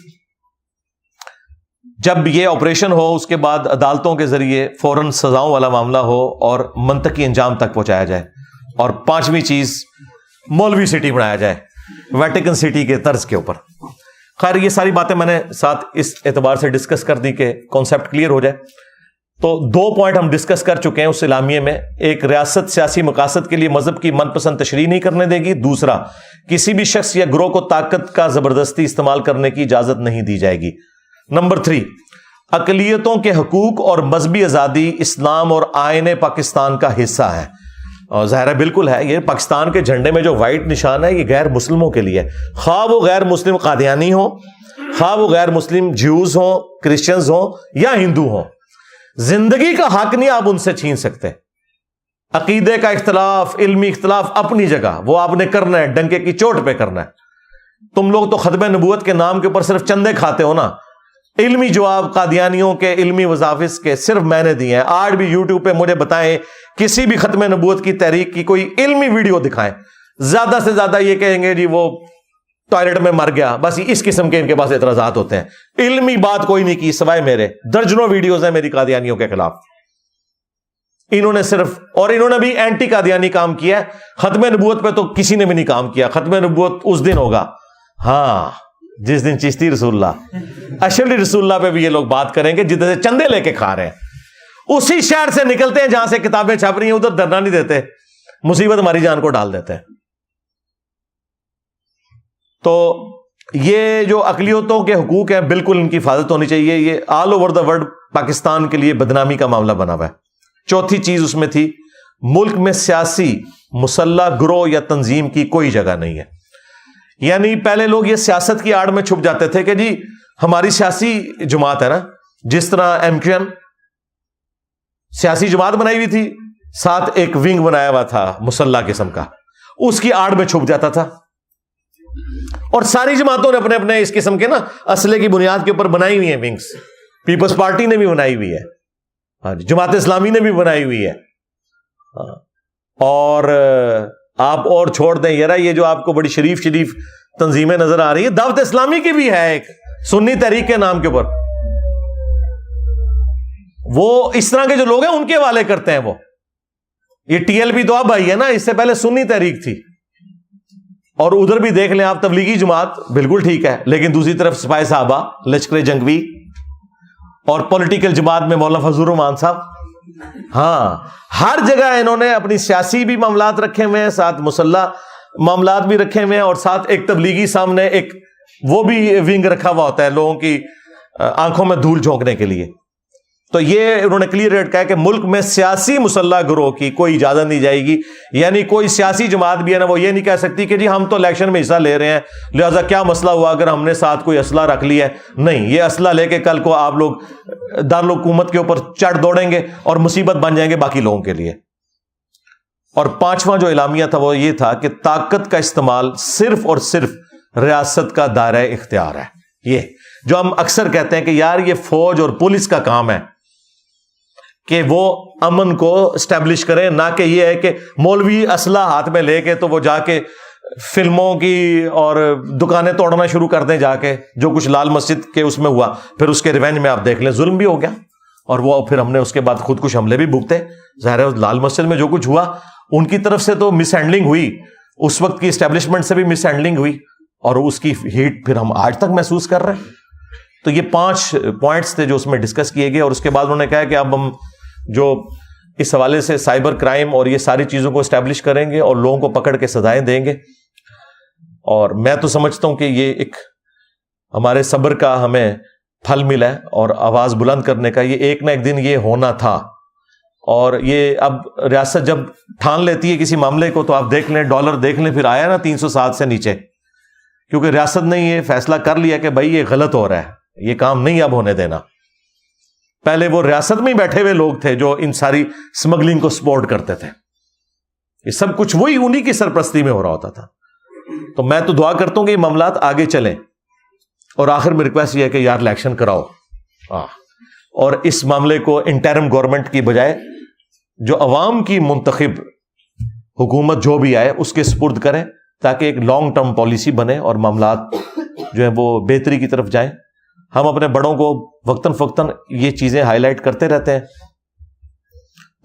جب یہ آپریشن ہو اس کے بعد عدالتوں کے ذریعے فوراً سزاؤں والا معاملہ ہو اور منطقی انجام تک پہنچایا جائے. اور 5ویں چیز, مولوی سٹی بنایا جائے ویٹیکن سٹی کے طرز کے اوپر. خیر یہ ساری باتیں میں نے ساتھ اس اعتبار سے ڈسکس کر دی کہ کانسیپٹ کلیئر ہو جائے. تو 2 پوائنٹ ہم ڈسکس کر چکے ہیں اس اعلامیے میں. ایک, ریاست سیاسی مقاصد کے لیے مذہب کی من پسند تشریح نہیں کرنے دے گی. دوسرا, کسی بھی شخص یا گروہ کو طاقت کا زبردستی استعمال کرنے کی اجازت نہیں دی جائے گی. نمبر 3, اقلیتوں کے حقوق اور مذہبی آزادی اسلام اور آئین پاکستان کا حصہ ہے. اور ظاہر ہے بالکل ہے, یہ پاکستان کے جھنڈے میں جو وائٹ نشان ہے یہ غیر مسلموں کے لیے ہے, خواہ وہ غیر مسلم قادیانی ہوں, خواہ وہ غیر مسلم جیوز ہوں, کرسچنز ہوں یا ہندو ہوں. زندگی کا حق نہیں آپ ان سے چھین سکتے. عقیدے کا اختلاف, علمی اختلاف اپنی جگہ, وہ آپ نے کرنا ہے, ڈنکے کی چوٹ پہ کرنا ہے. تم لوگ تو ختم نبوت کے نام کے اوپر صرف چندے کھاتے ہو نا. علمی جواب قادیانیوں کے علمی وظائف کے صرف میں نے دیے ہیں. آج بھی یوٹیوب پہ مجھے بتائیں کسی بھی ختم نبوت کی تحریک کی کوئی علمی ویڈیو دکھائیں. زیادہ سے زیادہ یہ کہیں گے جی وہ ٹوائلٹ میں مر گیا, بس اس قسم کے ان کے پاس اعتراضات ہوتے ہیں. علمی بات کوئی نہیں کی سوائے میرے. درجنوں ویڈیوز ہیں میری قادیانیوں کے خلاف. انہوں نے صرف, اور انہوں نے بھی اینٹی قادیانی کام کیا ہے. ختم نبوت پہ تو کسی نے بھی نہیں کام کیا. ختم نبوت اس دن ہوگا ہاں جس دن چشتی رسول اللہ اشرفی رسول اللہ پہ بھی یہ لوگ بات کریں گے جدھر سے چندے لے کے کھا رہے ہیں. اسی شہر سے نکلتے ہیں جہاں سے کتابیں چھپ رہی ہیں, ادھر دھرنا نہیں دیتے, مصیبت ہماری جان کو ڈال دیتے ہیں. تو یہ جو اقلیتوں کے حقوق ہیں بالکل ان کی حفاظت ہونی چاہیے. یہ all over the world Pakistan کے لیے بدنامی کا معاملہ بنا ہوا ہے. 4تھی چیز اس میں تھی, ملک میں سیاسی مسلح گروہ یا تنظیم کی کوئی جگہ نہیں ہے. یعنی پہلے لوگ یہ سیاست کی آڑ میں چھپ جاتے تھے کہ جی ہماری سیاسی جماعت ہے نا, جس طرح MKN سیاسی جماعت بنائی ہوئی تھی, ساتھ ایک ونگ بنایا ہوا تھا مسلح قسم کا, اس کی آڑ میں چھپ جاتا تھا. اور ساری جماعتوں نے اپنے اپنے اس قسم کے نا اسلحے کی بنیاد کے اوپر بنائی ہوئی ہیں ونگز. پیپلز پارٹی نے بھی بنائی ہوئی ہے, ہاں جماعت اسلامی نے بھی بنائی ہوئی ہے. اور آپ اور چھوڑ دیں یار, یہ جو آپ کو بڑی شریف تنظیمیں نظر آ رہی ہیں, دعوت اسلامی کی بھی ہے ایک سنی تحریک کے نام کے اوپر. وہ اس طرح کے جو لوگ ہیں ان کے حوالے کرتے ہیں. وہ یہ TLP تو اب آئی ہے نا, اس سے پہلے سنی تحریک تھی. اور ادھر بھی دیکھ لیں آپ, تبلیغی جماعت بالکل ٹھیک ہے, لیکن دوسری طرف سپاہی صحابہ, لشکر جنگوی, اور پولیٹیکل جماعت میں مولانا فضل الرحمان صاحب. ہاں ہر جگہ انہوں نے اپنی سیاسی بھی معاملات رکھے ہوئے ہیں, ساتھ مسلح معاملات بھی رکھے ہوئے ہیں, اور ساتھ ایک تبلیغی سامنے ایک وہ بھی ونگ رکھا ہوا ہوتا ہے لوگوں کی آنکھوں میں دھول جھونکنے کے لیے. تو یہ انہوں نے کلیئر ریٹ کہا کہ ملک میں سیاسی مسلح گروہ کی کوئی اجازت نہیں جائے گی. یعنی کوئی سیاسی جماعت بھی ہے نا, وہ یہ نہیں کہہ سکتی کہ جی ہم تو الیکشن میں حصہ لے رہے ہیں لہذا کیا مسئلہ ہوا اگر ہم نے ساتھ کوئی اسلحہ رکھ لیا ہے. نہیں, یہ اسلحہ لے کے کل کو آپ لوگ دارالحکومت کے اوپر چڑھ دوڑیں گے اور مصیبت بن جائیں گے باقی لوگوں کے لیے. اور پانچواں جو اعلامیہ تھا وہ یہ تھا کہ طاقت کا استعمال صرف اور صرف ریاست کا دائرہ اختیار ہے. یہ جو ہم اکثر کہتے ہیں کہ یار یہ فوج اور پولیس کا کام ہے کہ وہ امن کو اسٹیبلش کریں، نہ کہ یہ ہے کہ مولوی اسلحہ ہاتھ میں لے کے تو وہ جا کے فلموں کی اور دکانیں توڑنا شروع کر دیں جا کے، جو کچھ لال مسجد کے اس میں ہوا. پھر اس کے ریونج میں آپ دیکھ لیں ظلم بھی ہو گیا، اور وہ پھر ہم نے اس کے بعد خود کش حملے بھی بھگتے. ظاہر ہے لال مسجد میں جو کچھ ہوا ان کی طرف سے تو مس ہینڈلنگ ہوئی، اس وقت کی اسٹیبلشمنٹ سے بھی مس ہینڈلنگ ہوئی، اور اس کی ہیٹ پھر ہم آج تک محسوس کر رہے ہیں. تو یہ 5 پوائنٹس تھے جو اس میں ڈسکس کیے گئے، اور اس کے بعد انہوں نے کہا کہ اب ہم جو اس حوالے سے سائبر کرائم اور یہ ساری چیزوں کو اسٹیبلش کریں گے اور لوگوں کو پکڑ کے سزائیں دیں گے. اور میں تو سمجھتا ہوں کہ یہ ایک ہمارے صبر کا ہمیں پھل ملا ہے، اور آواز بلند کرنے کا یہ ایک نہ ایک دن یہ ہونا تھا. اور یہ اب ریاست جب ٹھان لیتی ہے کسی معاملے کو تو آپ دیکھ لیں، ڈالر دیکھ لیں، پھر آیا نا 307 سے نیچے، کیونکہ ریاست نے یہ فیصلہ کر لیا کہ بھائی یہ غلط ہو رہا ہے، یہ کام نہیں اب ہونے دینا. پہلے وہ ریاست میں ہی بیٹھے ہوئے لوگ تھے جو ان ساری سمگلنگ کو سپورٹ کرتے تھے، یہ سب کچھ وہی انہی کی سرپرستی میں ہو رہا ہوتا تھا. تو میں تو دعا کرتا ہوں کہ یہ معاملات آگے چلیں، اور آخر میں ریکویسٹ یہ ہے کہ یار الیکشن کراؤ، اور اس معاملے کو انٹرم گورنمنٹ کی بجائے جو عوام کی منتخب حکومت جو بھی آئے اس کے سپرد کریں، تاکہ ایک لانگ ٹرم پالیسی بنے اور معاملات جو ہیں وہ بہتری کی طرف جائیں. ہم اپنے بڑوں کو وقتاً فوقتاً یہ چیزیں ہائی لائٹ کرتے رہتے ہیں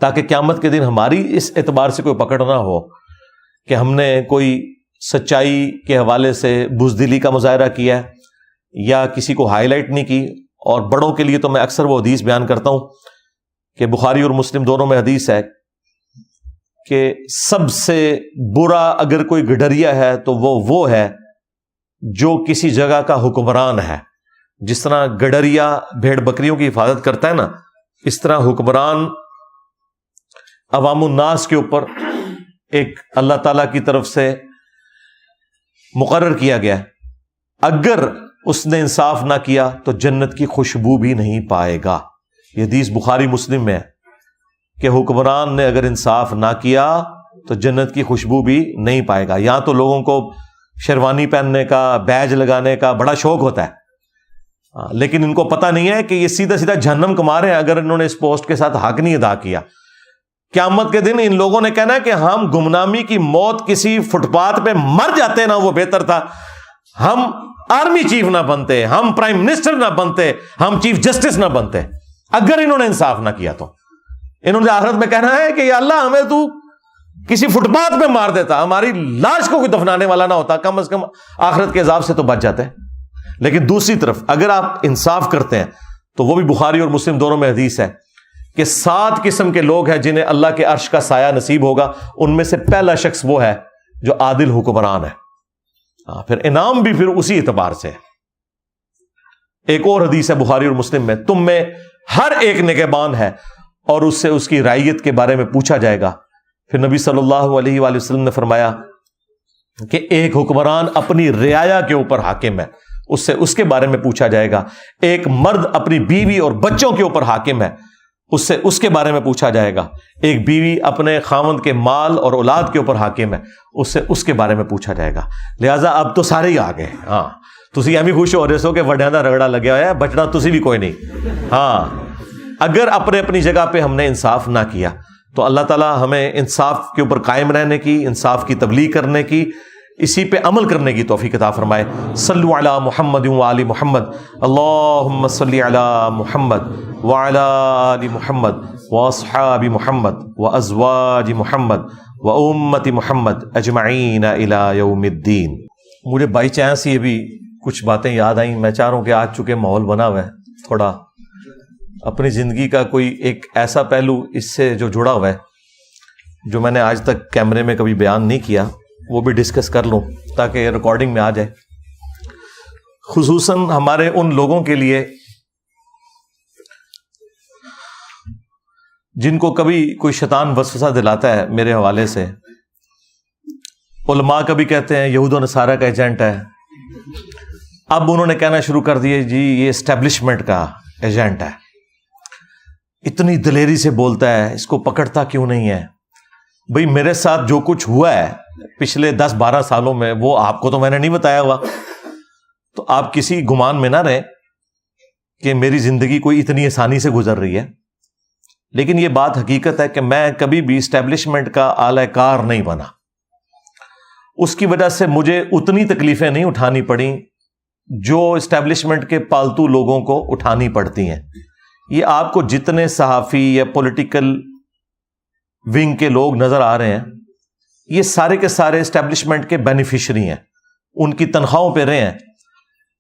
تاکہ قیامت کے دن ہماری اس اعتبار سے کوئی پکڑ نہ ہو کہ ہم نے کوئی سچائی کے حوالے سے بزدلی کا مظاہرہ کیا ہے یا کسی کو ہائی لائٹ نہیں کی. اور بڑوں کے لیے تو میں اکثر وہ حدیث بیان کرتا ہوں کہ بخاری اور مسلم دونوں میں حدیث ہے کہ سب سے برا اگر کوئی گڈریا ہے تو وہ ہے جو کسی جگہ کا حکمران ہے. جس طرح گڈریا بھیڑ بکریوں کی حفاظت کرتا ہے نا، اس طرح حکمران عوام الناس کے اوپر ایک اللہ تعالی کی طرف سے مقرر کیا گیا ہے. اگر اس نے انصاف نہ کیا تو جنت کی خوشبو بھی نہیں پائے گا. یہ حدیث بخاری مسلم میں ہے کہ حکمران نے اگر انصاف نہ کیا تو جنت کی خوشبو بھی نہیں پائے گا. یہاں تو لوگوں کو شیروانی پہننے کا، بیج لگانے کا بڑا شوق ہوتا ہے، لیکن ان کو پتہ نہیں ہے کہ یہ سیدھا سیدھا جہنم کما رہے ہیں اگر انہوں نے اس پوسٹ کے ساتھ حق نہیں ادا کیا. قیامت کے دن ان لوگوں نے کہنا ہے کہ ہم گمنامی کی موت کسی فٹ پاتھ پہ مر جاتے نا وہ بہتر تھا، ہم آرمی چیف نہ بنتے، ہم پرائم منسٹر نہ بنتے، ہم چیف جسٹس نہ بنتے اگر انہوں نے انصاف نہ کیا. تو انہوں نے آخرت میں کہنا ہے کہ یا اللہ ہمیں تو کسی فٹ پاتھ پہ مار دیتا، ہماری لاش کو کوئی دفنانے والا نہ ہوتا، کم از کم آخرت کے عذاب سے تو بچ جاتے. لیکن دوسری طرف اگر آپ انصاف کرتے ہیں تو وہ بھی بخاری اور مسلم دونوں میں حدیث ہے کہ 7 قسم کے لوگ ہیں جنہیں اللہ کے عرش کا سایہ نصیب ہوگا. ان میں سے پہلا شخص وہ ہے جو عادل حکمران ہے. پھر انعام بھی پھر اسی اعتبار سے ہے. ایک اور حدیث ہے بخاری اور مسلم میں، تم میں ہر ایک نگہبان ہے اور اس سے اس کی رعیت کے بارے میں پوچھا جائے گا. پھر نبی صلی اللہ علیہ وآلہ وسلم نے فرمایا کہ ایک حکمران اپنی رعایا کے اوپر حاکم ہے، اس سے اس کے بارے میں پوچھا جائے گا. ایک مرد اپنی بیوی اور بچوں کے اوپر حاکم ہے، اس سے اس کے بارے میں پوچھا جائے گا. ایک بیوی اپنے خاوند کے مال اور اولاد کے اوپر حاکم ہے، اس سے اس کے بارے میں پوچھا جائے گا. لہٰذا اب تو سارے ہی آ گئے. ہاں تسی ایویں خوش ہو رہے سو کہ وڈیاں دا رگڑا لگیا ہوا ہے، بچنا تسی بھی کوئی نہیں. ہاں اگر اپنی جگہ پہ ہم نے انصاف نہ کیا تو اللہ تعالیٰ ہمیں انصاف کے اوپر قائم رہنے کی، انصاف کی تبلیغ کرنے کی، اسی پہ عمل کرنے کی توفیق عطا فرمائے. صلو علی محمد وآل محمد، اللہم صلی علی محمد وعلی آل محمد واصحاب محمد وازواج محمد وامت محمد اجمعین الی یوم الدین. مجھے بائی چانس یہ بھی کچھ باتیں یاد آئیں. میں چاہ رہا ہوں کہ آج چونکہ ماحول بنا ہوا ہے، تھوڑا اپنی زندگی کا کوئی ایک ایسا پہلو اس سے جو جڑا ہوا ہے جو میں نے آج تک کیمرے میں کبھی بیان نہیں کیا، وہ بھی ڈسکس کر لوں تاکہ ریکارڈنگ میں آ جائے. خصوصاً ہمارے ان لوگوں کے لیے جن کو کبھی کوئی شیطان وسوسہ دلاتا ہے میرے حوالے سے. علماء کبھی کہتے ہیں یہود و نصارہ کا ایجنٹ ہے، اب انہوں نے کہنا شروع کر دیے جی یہ اسٹیبلشمنٹ کا ایجنٹ ہے، اتنی دلیری سے بولتا ہے، اس کو پکڑتا کیوں نہیں ہے. بھئی میرے ساتھ جو کچھ ہوا ہے پچھلے 10-12 سالوں میں وہ آپ کو تو میں نے نہیں بتایا ہوا، تو آپ کسی گمان میں نہ رہیں کہ میری زندگی کوئی اتنی آسانی سے گزر رہی ہے. لیکن یہ بات حقیقت ہے کہ میں کبھی بھی اسٹیبلشمنٹ کا اعلی کار نہیں بنا. اس کی وجہ سے مجھے اتنی تکلیفیں نہیں اٹھانی پڑیں جو اسٹیبلشمنٹ کے پالتو لوگوں کو اٹھانی پڑتی ہیں. یہ آپ کو جتنے صحافی یا پولیٹیکل ونگ کے لوگ نظر آ رہے ہیں یہ سارے کے سارے اسٹیبلشمنٹ کے بینیفیشری ہیں، ان کی تنخواہوں پہ رہے ہیں.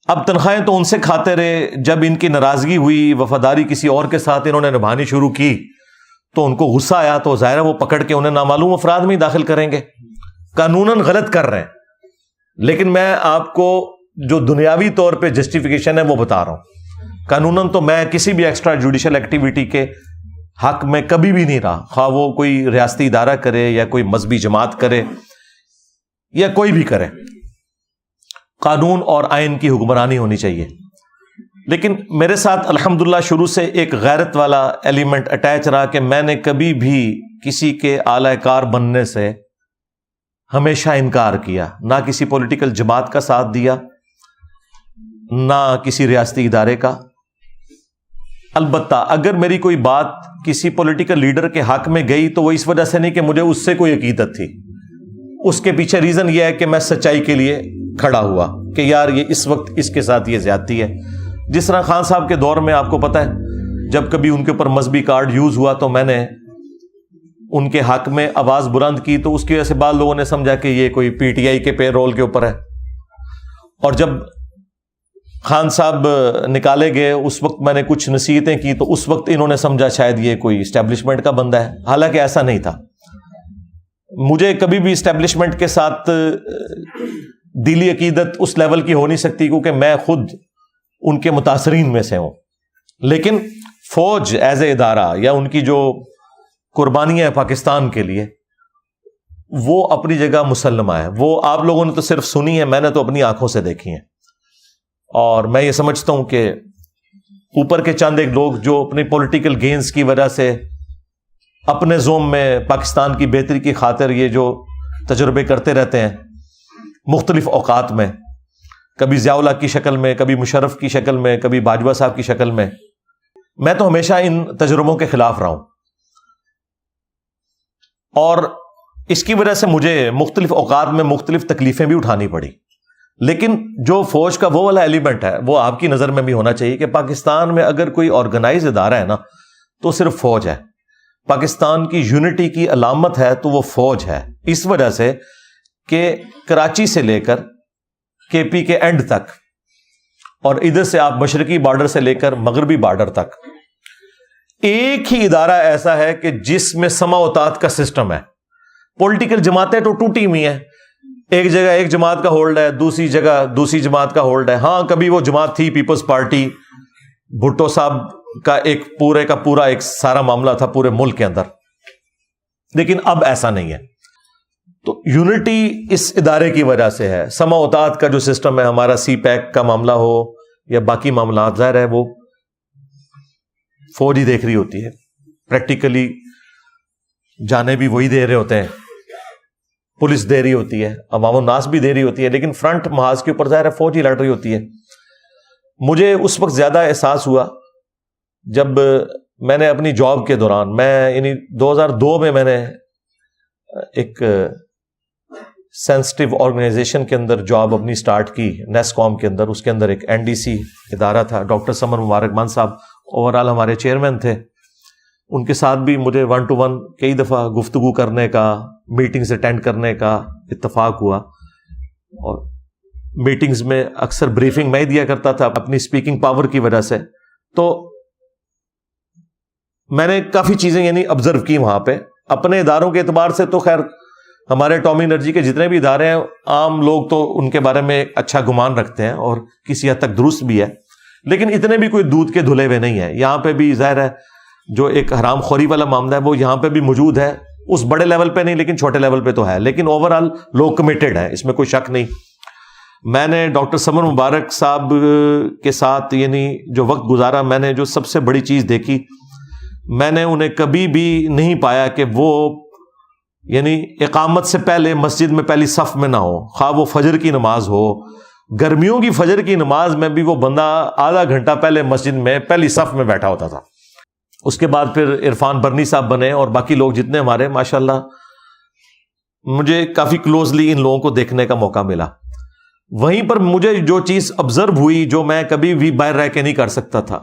اب تنخواہیں تو ان سے کھاتے رہے، جب ان کی ناراضگی ہوئی، وفاداری کسی اور کے ساتھ انہوں نے نبھانی شروع کی تو ان کو غصہ آیا تو ظاہر ہے وہ پکڑ کے انہیں نامعلوم افراد میں ہی داخل کریں گے. قانوناً غلط کر رہے ہیں، لیکن میں آپ کو جو دنیاوی طور پہ جسٹیفیکیشن ہے وہ بتا رہا ہوں. قانوناً تو میں کسی بھی ایکسٹرا جوڈیشل ایکٹیویٹی کے حق میں کبھی بھی نہیں رہا، خواہ وہ کوئی ریاستی ادارہ کرے یا کوئی مذہبی جماعت کرے یا کوئی بھی کرے. قانون اور آئین کی حکمرانی ہونی چاہیے. لیکن میرے ساتھ الحمدللہ شروع سے ایک غیرت والا ایلیمنٹ اٹیچ رہا کہ میں نے کبھی بھی کسی کے اعلی کار بننے سے ہمیشہ انکار کیا، نہ کسی پولیٹیکل جماعت کا ساتھ دیا، نہ کسی ریاستی ادارے کا. البتہ اگر میری کوئی بات کسی پولیٹیکل لیڈر کے حق میں گئی تو وہ اس وجہ سے نہیں کہ مجھے اس سے کوئی عقیدت تھی، اس کے پیچھے ریزن یہ ہے کہ میں سچائی کے لیے کھڑا ہوا کہ یار یہ اس وقت اس کے ساتھ یہ زیادتی ہے. جس طرح خان صاحب کے دور میں آپ کو پتہ ہے جب کبھی ان کے اوپر مذہبی کارڈ یوز ہوا تو میں نے ان کے حق میں آواز بلند کی، تو اس کی وجہ سے بعض لوگوں نے سمجھا کہ یہ کوئی پی ٹی آئی کے پے رول کے اوپر ہے. اور جب خان صاحب نکالے گئے اس وقت میں نے کچھ نصیحتیں کی تو اس وقت انہوں نے سمجھا شاید یہ کوئی اسٹیبلشمنٹ کا بندہ ہے، حالانکہ ایسا نہیں تھا. مجھے کبھی بھی اسٹیبلشمنٹ کے ساتھ دلی عقیدت اس لیول کی ہو نہیں سکتی کیونکہ میں خود ان کے متاثرین میں سے ہوں. لیکن فوج ایز اے ادارہ یا ان کی جو قربانیاں ہیں پاکستان کے لیے وہ اپنی جگہ مسلمہ ہے. وہ آپ لوگوں نے تو صرف سنی ہے، میں نے تو اپنی آنکھوں سے دیکھی ہیں. اور میں یہ سمجھتا ہوں کہ اوپر کے چند ایک لوگ جو اپنی پولیٹیکل گینز کی وجہ سے اپنے زوم میں پاکستان کی بہتری کی خاطر یہ جو تجربے کرتے رہتے ہیں مختلف اوقات میں، کبھی ضیاء الحق کی شکل میں، کبھی مشرف کی شکل میں، کبھی باجوہ صاحب کی شکل میں تو ہمیشہ ان تجربوں کے خلاف رہا ہوں. اور اس کی وجہ سے مجھے مختلف اوقات میں مختلف تکلیفیں بھی اٹھانی پڑی. لیکن جو فوج کا وہ والا ایلیمنٹ ہے وہ آپ کی نظر میں بھی ہونا چاہیے کہ پاکستان میں اگر کوئی آرگنائز ادارہ ہے نا تو صرف فوج ہے. پاکستان کی یونٹی کی علامت ہے تو وہ فوج ہے، اس وجہ سے کہ کراچی سے لے کر کے پی کے اینڈ تک اور ادھر سے آپ مشرقی بارڈر سے لے کر مغربی بارڈر تک ایک ہی ادارہ ایسا ہے کہ جس میں سماوتات کا سسٹم ہے. پولیٹیکل جماعتیں تو ٹوٹی ہوئی ہیں، ایک جگہ ایک جماعت کا ہولڈ ہے، دوسری جگہ دوسری جماعت کا ہولڈ ہے. ہاں کبھی وہ جماعت تھی پیپلز پارٹی، بھٹو صاحب کا ایک پورے کا پورا ایک سارا معاملہ تھا پورے ملک کے اندر، لیکن اب ایسا نہیں ہے. تو یونٹی اس ادارے کی وجہ سے ہے. سماوتات کا جو سسٹم ہے ہمارا، سی پیک کا معاملہ ہو یا باقی معاملات، ظاہر ہے وہ فوج ہی دیکھ رہی ہوتی ہے. پریکٹیکلی جانے بھی وہی دے رہے ہوتے ہیں، پولیس دے رہی ہوتی ہے، عوام الناس بھی دے رہی ہوتی ہے، لیکن فرنٹ محاذ کے اوپر ظاہر ہے فوج ہی لڑ رہی ہوتی ہے. مجھے اس وقت زیادہ احساس ہوا جب میں نے اپنی جاب کے دوران، میں یعنی 2002 میں نے ایک سینسٹیو آرگنائزیشن کے اندر جاب اپنی سٹارٹ کی، نیس کام کے اندر. اس کے اندر ایک این ڈی سی ادارہ تھا، ڈاکٹر سمر مبارک مان صاحب اوور آل ہمارے چیئرمین تھے. ان کے ساتھ بھی مجھے 1 to 1 کئی دفعہ گفتگو کرنے کا، میٹنگز اٹینڈ کرنے کا اتفاق ہوا. اور میٹنگز میں اکثر بریفنگ میں ہی دیا کرتا تھا اپنی اسپیکنگ پاور کی وجہ سے. تو میں نے کافی چیزیں یعنی آبزرو کی وہاں پہ. اپنے اداروں کے اعتبار سے تو خیر ہمارے اٹامی انرجی کے جتنے بھی ادارے ہیں عام لوگ تو ان کے بارے میں اچھا گمان رکھتے ہیں اور کسی حد تک درست بھی ہے، لیکن اتنے بھی کوئی دودھ کے دھلے ہوئے نہیں ہیں. یہاں پہ بھی ظاہر ہے جو ایک حرام خوری والا معاملہ ہے وہ یہاں پہ بھی موجود ہے، اس بڑے لیول پہ نہیں لیکن چھوٹے لیول پہ تو ہے. لیکن اوور آل لوگ کمیٹڈ ہیں، اس میں کوئی شک نہیں. میں نے ڈاکٹر سمر مبارک صاحب کے ساتھ یعنی جو وقت گزارا، میں نے جو سب سے بڑی چیز دیکھی، میں نے انہیں کبھی بھی نہیں پایا کہ وہ یعنی اقامت سے پہلے مسجد میں پہلی صف میں نہ ہو، خواہ وہ فجر کی نماز ہو، گرمیوں کی فجر کی نماز میں بھی وہ بندہ آدھا گھنٹہ پہلے مسجد میں پہلی صف میں بیٹھا ہوتا تھا۔ اس کے بعد پھر عرفان برنی صاحب بنے اور باقی لوگ جتنے ہمارے، ماشاءاللہ مجھے کافی کلوزلی ان لوگوں کو دیکھنے کا موقع ملا۔ وہیں پر مجھے جو چیز آبزرو ہوئی، جو میں کبھی بھی باہر رہ کے نہیں کر سکتا تھا،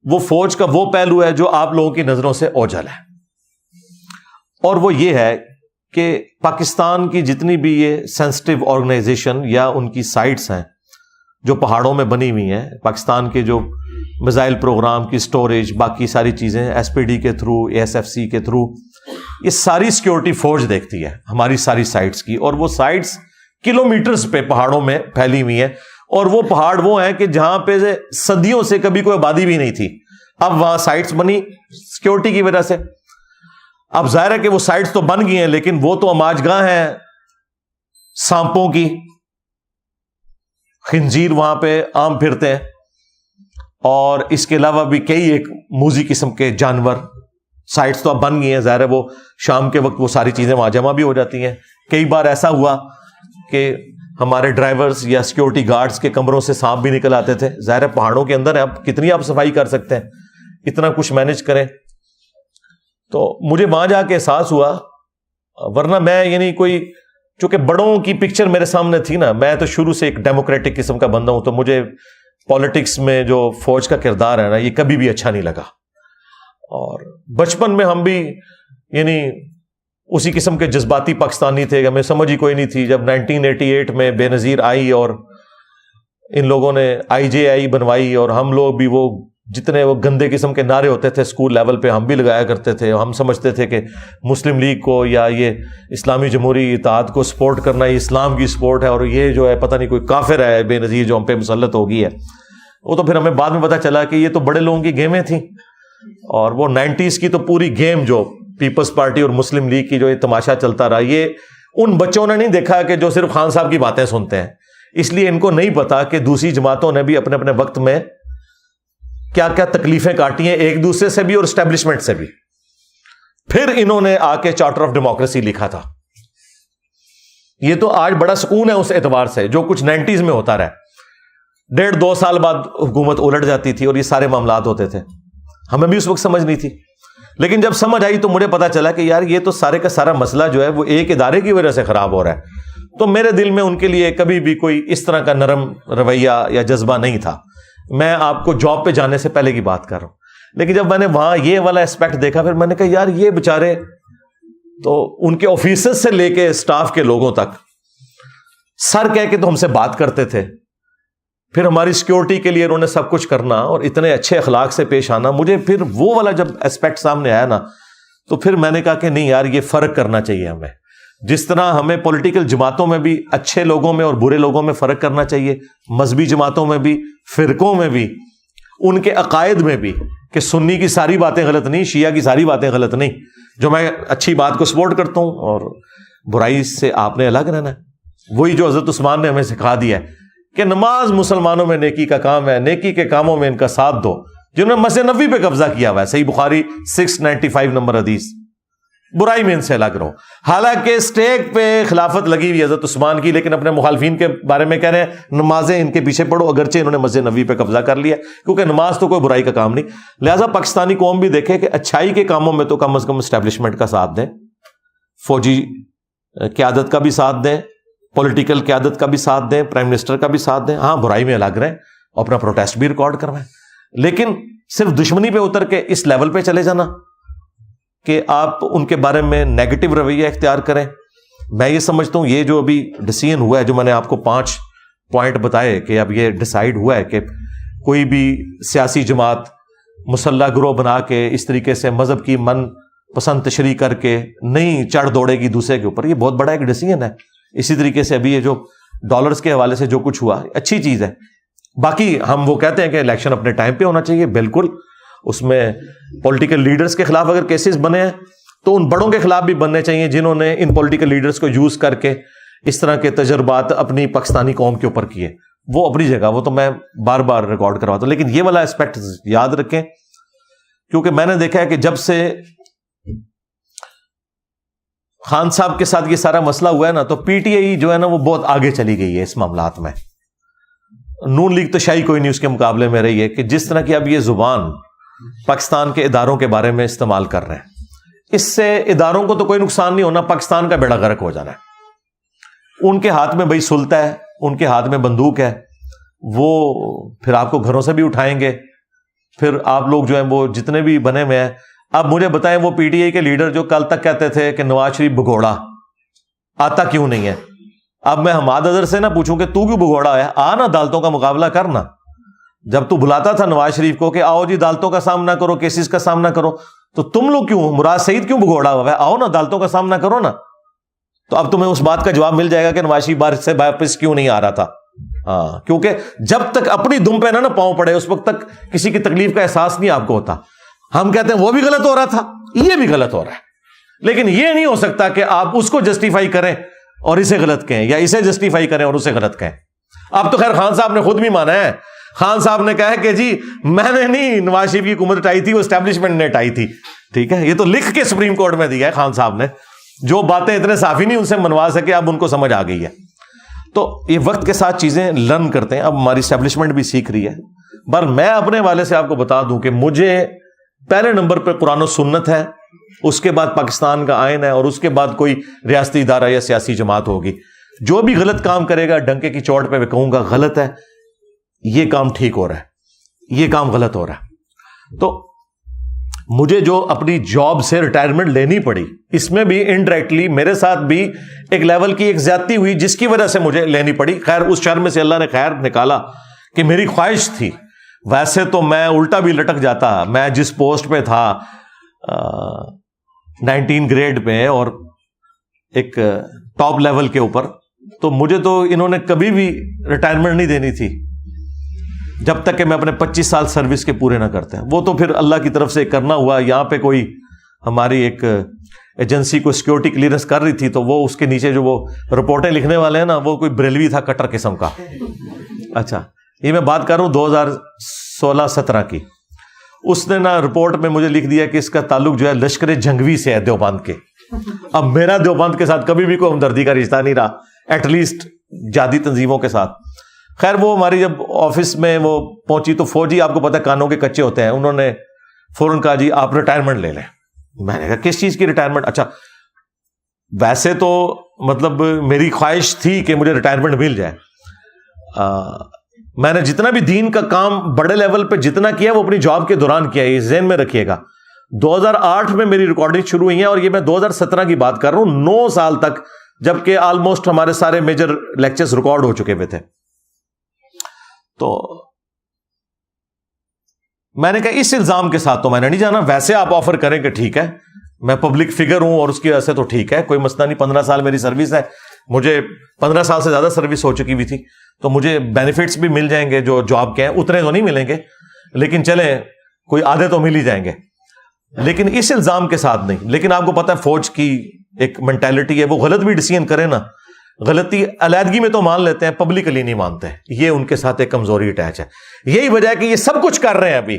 وہ فوج کا وہ پہلو ہے جو آپ لوگوں کی نظروں سے اوجھل ہے، اور وہ یہ ہے کہ پاکستان کی جتنی بھی یہ سینسٹیو آرگنائزیشن یا ان کی سائٹس ہیں جو پہاڑوں میں بنی ہوئی ہیں، پاکستان کے جو میزائل پروگرام کی سٹوریج، باقی ساری چیزیں ایس پی ڈی کے through, A S F C کے تھرو، یہ ساری سیکیورٹی فوج دیکھتی ہے ہماری ساری سائٹس کی، اور وہ سائٹس کلومیٹرز پہ پہاڑوں میں پھیلی ہوئی ہیں، اور وہ پہاڑ وہ ہیں کہ جہاں پہ صدیوں سے کبھی کوئی آبادی بھی نہیں تھی، اب وہاں سائٹس بنی سیکیورٹی کی وجہ سے۔ اب ظاہر ہے کہ وہ سائٹس تو بن گئی ہیں، لیکن وہ تو اماج گاہ ہیں سانپوں کی، خنزیر وہاں پہ عام پھرتے ہیں، اور اس کے علاوہ بھی کئی ایک موذی قسم کے جانور۔ سائٹس تو اب بن گئی ہیں، ظاہر ہے وہ شام کے وقت وہ ساری چیزیں وہاں جمع بھی ہو جاتی ہیں۔ کئی بار ایسا ہوا کہ ہمارے ڈرائیورز یا سیکیورٹی گارڈز کے کمروں سے سانپ بھی نکل آتے تھے، ظاہر ہے پہاڑوں کے اندر ہے، اب کتنی آپ صفائی کر سکتے ہیں، اتنا کچھ مینج کریں۔ تو مجھے وہاں جا کے احساس ہوا، ورنہ میں یعنی کوئی، چونکہ بڑوں کی پکچر میرے سامنے تھی نا، میں تو شروع سے ایک ڈیموکریٹک قسم کا بندہ ہوں، تو مجھے پالیٹکس میں جو فوج کا کردار ہے نا، یہ کبھی بھی اچھا نہیں لگا۔ اور بچپن میں ہم بھی یعنی اسی قسم کے جذباتی پاکستانی تھے، ہمیں سمجھ ہی کوئی نہیں تھی۔ جب 1988 میں بے نظیر آئی اور ان لوگوں نے IJI بنوائی، اور ہم لوگ بھی وہ جتنے وہ گندے قسم کے نعرے ہوتے تھے اسکول لیول پہ ہم بھی لگایا کرتے تھے، ہم سمجھتے تھے کہ مسلم لیگ کو یا یہ اسلامی جمہوری اتحاد کو سپورٹ کرنا یہ اسلام کی سپورٹ ہے، اور یہ جو ہے پتہ نہیں کوئی کافر ہے بے نظیر جو ہم پہ مسلط ہو گئی ہے۔ وہ تو پھر ہمیں بعد میں پتہ چلا کہ یہ تو بڑے لوگوں کی گیمیں تھیں، اور وہ 90s کی تو پوری گیم جو پیپلز پارٹی اور مسلم لیگ کی جو یہ تماشا چلتا رہا، یہ ان بچوں نے نہیں دیکھا کہ جو صرف خان صاحب کی باتیں سنتے ہیں، اس لیے ان کو نہیں پتا کہ دوسری جماعتوں نے بھی اپنے اپنے وقت میں کیا کیا تکلیفیں کاٹی ہیں، ایک دوسرے سے بھی اور اسٹیبلشمنٹ سے بھی۔ پھر انہوں نے آ کے چارٹر آف ڈیموکریسی لکھا تھا۔ یہ تو آج بڑا سکون ہے اس اعتبار سے، جو کچھ 90s میں ہوتا رہا، 1.5-2 سال بعد حکومت الٹ جاتی تھی اور یہ سارے معاملات ہوتے تھے، ہمیں بھی اس وقت سمجھ نہیں تھی، لیکن جب سمجھ آئی تو مجھے پتا چلا کہ یار یہ تو سارے کا سارا مسئلہ جو ہے وہ ایک ادارے کی وجہ سے خراب ہو رہا ہے۔ تو میرے دل میں ان کے لیے کبھی بھی کوئی اس طرح کا نرم رویہ یا جذبہ نہیں تھا۔ میں آپ کو جاب پہ جانے سے پہلے کی بات کر رہا ہوں، لیکن جب میں نے وہاں یہ والا اسپیکٹ دیکھا، پھر میں نے کہا یار یہ بےچارے تو ان کے آفیسز سے لے کے اسٹاف کے لوگوں تک سر کہہ کے تو ہم سے بات کرتے تھے، پھر ہماری سیکیورٹی کے لیے انہوں نے سب کچھ کرنا اور اتنے اچھے اخلاق سے پیش آنا۔ مجھے پھر وہ والا جب اسپیکٹ سامنے آیا نا، تو پھر میں نے کہا کہ نہیں یار یہ فرق کرنا چاہیے ہمیں، جس طرح ہمیں پولیٹیکل جماعتوں میں بھی اچھے لوگوں میں اور برے لوگوں میں فرق کرنا چاہیے، مذہبی جماعتوں میں بھی، فرقوں میں بھی، ان کے عقائد میں بھی، کہ سنی کی ساری باتیں غلط نہیں، شیعہ کی ساری باتیں غلط نہیں، جو میں اچھی بات کو سپورٹ کرتا ہوں، اور برائی سے آپ نے الگ رہنا ہے۔ وہی جو حضرت عثمان نے ہمیں سکھا دیا ہے کہ نماز مسلمانوں میں نیکی کا کام ہے، نیکی کے کاموں میں ان کا ساتھ دو، جنہوں نے مسجد نبوی پہ قبضہ کیا ہوا ہے، صحیح بخاری 695 نمبر حدیث، برائی میں ان سے الگ رہو۔ حالانکہ اسٹیک پہ خلافت لگی ہوئی حضرت عثمان کی، لیکن اپنے مخالفین کے بارے میں کہہ رہے ہیں نمازیں ان کے پیچھے پڑھو، اگرچہ انہوں نے مسجد نبوی پہ قبضہ کر لیا، کیونکہ نماز تو کوئی برائی کا کام نہیں۔ لہٰذا پاکستانی قوم بھی دیکھے کہ اچھائی کے کاموں میں تو کم از کم اسٹیبلشمنٹ کا ساتھ دیں، فوجی قیادت کا بھی ساتھ دیں، پولیٹیکل قیادت کا بھی ساتھ دیں، پرائم منسٹر کا بھی ساتھ دیں، ہاں برائی میں الگ رہیں، اور اپنا پروٹیسٹ بھی ریکارڈ کروائیں، لیکن صرف دشمنی پہ اتر کے اس لیول پہ چلے جانا کہ آپ ان کے بارے میں نیگیٹو رویہ اختیار کریں۔ میں یہ سمجھتا ہوں یہ جو ابھی ڈیسیژن ہوا ہے، جو میں نے آپ کو 5 پوائنٹ بتائے کہ اب یہ ڈیسائیڈ ہوا ہے کہ کوئی بھی سیاسی جماعت مسلح گروہ بنا کے اس طریقے سے مذہب کی من پسند تشریح کر کے نہیں چڑھ دوڑے گی دوسرے کے اوپر، یہ بہت بڑا ایک ڈیسیژن ہے۔ اسی طریقے سے ابھی یہ جو ڈالرز کے حوالے سے جو کچھ ہوا اچھی چیز ہے۔ باقی ہم وہ کہتے ہیں کہ الیکشن اپنے ٹائم پہ ہونا چاہیے، بالکل، اس میں پولیٹیکل لیڈرز کے خلاف اگر کیسز بنے ہیں تو ان بڑوں کے خلاف بھی بننے چاہیے جنہوں نے ان پولیٹیکل لیڈرز کو یوز کر کے اس طرح کے تجربات اپنی پاکستانی قوم کے اوپر کیے، وہ اپنی جگہ، وہ تو میں بار بار ریکارڈ کرواتا ہوں، لیکن یہ والا اسپیکٹ یاد رکھیں، کیونکہ میں نے دیکھا ہے کہ جب سے خان صاحب کے ساتھ یہ سارا مسئلہ ہوا ہے نا، تو پی ٹی آئی جو ہے نا وہ بہت آگے چلی گئی ہے اس معاملات میں. نون لیگ تو شاہی کوئی نہیں اس کے مقابلے میں رہی ہے کہ جس طرح کی اب یہ زبان پاکستان کے اداروں کے بارے میں استعمال کر رہے ہیں، اس سے اداروں کو تو کوئی نقصان نہیں ہونا، پاکستان کا بیڑا غرق ہو جانا ہے. ان کے ہاتھ میں بھائی سلطہ ہے، ان کے ہاتھ میں بندوق ہے، وہ پھر آپ کو گھروں سے بھی اٹھائیں گے. پھر آپ لوگ جو ہیں وہ جتنے بھی بنے ہوئے ہیں، اب مجھے بتائیں وہ پی ٹی آئی کے لیڈر جو کل تک کہتے تھے کہ نواز شریف بھگوڑا آتا کیوں نہیں ہے، اب میں حماد اظہر سے نہ پوچھوں کہ تو کیوں بھگوڑا ہے، آ نا عدالتوں کا مقابلہ کرنا. جب تو بلاتا تھا نواز شریف کو کہ آؤ جی عدالتوں کا سامنا کرو، کیسز کا سامنا کرو، تو تم لوگ کیوں، مراد سعید کیوں بھگوڑا ہوا ہے، آؤ نا عدالتوں کا سامنا کرو نا. تو اب تمہیں اس بات کا جواب مل جائے گا کہ نواز شریف بار سے واپس کیوں نہیں آ رہا تھا. ہاں، کیونکہ جب تک اپنی دم پہ نہ پاؤں پڑے اس وقت تک کسی کی تکلیف کا احساس نہیں آپ کو ہوتا. ہم کہتے ہیں وہ بھی غلط ہو رہا تھا، یہ بھی غلط ہو رہا ہے، لیکن یہ نہیں ہو سکتا کہ آپ اس کو جسٹیفائی کریں اور اسے غلط کہیں، یا اسے جسٹیفائی کریں اور اسے غلط کہیں. اب تو خیر خان صاحب نے خود بھی مانا ہے، خان صاحب نے کہا کہ جی میں نے نہیں نواز شریف کی حکومت ہٹائی تھی، وہ اسٹیبلشمنٹ نے ہٹائی تھی. ٹھیک ہے، یہ تو لکھ کے سپریم کورٹ میں دیا ہے خان صاحب نے. جو باتیں اتنے صافی نہیں ان سے منوا سکے، اب ان کو سمجھ آ گئی ہے. تو یہ وقت کے ساتھ چیزیں لرن کرتے ہیں، اب ہماری اسٹیبلشمنٹ بھی سیکھ رہی ہے. پر میں اپنے حوالے سے آپ کو بتا دوں کہ مجھے پہلے نمبر پہ قرآن و سنت ہے، اس کے بعد پاکستان کا آئین ہے، اور اس کے بعد کوئی ریاستی ادارہ یا سیاسی جماعت ہوگی. جو بھی غلط کام کرے گا ڈنکے کی چوٹ پہ میں کہوں گا غلط ہے، یہ کام ٹھیک ہو رہا ہے، یہ کام غلط ہو رہا ہے. تو مجھے جو اپنی جاب سے ریٹائرمنٹ لینی پڑی، اس میں بھی انڈائریکٹلی میرے ساتھ بھی ایک لیول کی ایک زیادتی ہوئی جس کی وجہ سے مجھے لینی پڑی. خیر اس شر میں سے اللہ نے خیر نکالا کہ میری خواہش تھی، ویسے تو میں الٹا بھی لٹک جاتا. میں جس پوسٹ پہ تھا 19 گریڈ پہ اور ایک ٹاپ لیول کے اوپر، تو مجھے تو انہوں نے کبھی بھی ریٹائرمنٹ نہیں دینی تھی جب تک کہ میں اپنے 25 سال سروس کے پورے نہ کرتے ہیں. وہ تو پھر اللہ کی طرف سے کرنا ہوا. یہاں پہ کوئی ہماری ایک ایجنسی کو سیکورٹی کلیئرنس کر رہی تھی، تو وہ اس کے نیچے جو وہ رپورٹیں لکھنے والے ہیں نا، وہ کوئی بریلوی تھا کٹر قسم کا. اچھا، یہ میں بات کر رہا ہوں 2016-17 کی. اس نے نا رپورٹ میں مجھے لکھ دیا کہ اس کا تعلق جو ہے لشکر جنگوی سے ہے، دیوبند کے. اب میرا دیوبند کے ساتھ کبھی بھی کوئی ہمدردی کا رشتہ نہیں رہا، ایٹ لیسٹ جہادی تنظیموں کے ساتھ. خیر وہ ہماری جب آفس میں وہ پہنچی تو فوجی آپ کو پتہ کانوں کے کچے ہوتے ہیں، انہوں نے فوراً کہا جی آپ ریٹائرمنٹ لے لیں. میں نے کہا کس چیز کی ریٹائرمنٹ؟ اچھا ویسے تو مطلب میری خواہش تھی کہ مجھے ریٹائرمنٹ مل جائے. میں نے جتنا بھی دین کا کام بڑے لیول پہ جتنا کیا وہ اپنی جاب کے دوران کیا، یہ ذہن میں رکھیے گا. 2008 میں میری ریکارڈنگ شروع ہوئی ہیں اور یہ میں 2017 کی بات کر رہا ہوں، 9 سال تک، جبکہ آلموسٹ ہمارے سارے میجر لیکچرز ریکارڈ ہو چکے ہوئے تھے. تو میں نے کہا اس الزام کے ساتھ تو میں نے نہیں جانا. ویسے آپ آفر کریں کہ ٹھیک ہے میں پبلک فگر ہوں اور اس کی وجہ سے تو ٹھیک ہے، کوئی مسئلہ نہیں. 15 سال میری سروس ہے، مجھے 15 سال سے زیادہ سروس ہو چکی ہوئی تھی، تو مجھے بینیفٹس بھی مل جائیں گے جو جاب کے ہیں. اتنے تو نہیں ملیں گے لیکن چلیں کوئی آدھے تو مل ہی جائیں گے، لیکن اس الزام کے ساتھ نہیں. لیکن آپ کو پتا ہے فوج کی ایک مینٹالٹی ہے، وہ غلط بھی ڈیسیژن کرے نا، غلطی علیحدگی میں تو مان لیتے ہیں، پبلکلی نہیں مانتے. یہ ان کے ساتھ ایک کمزوری اٹیچ ہے. یہی وجہ ہے کہ یہ سب کچھ کر رہے ہیں، ابھی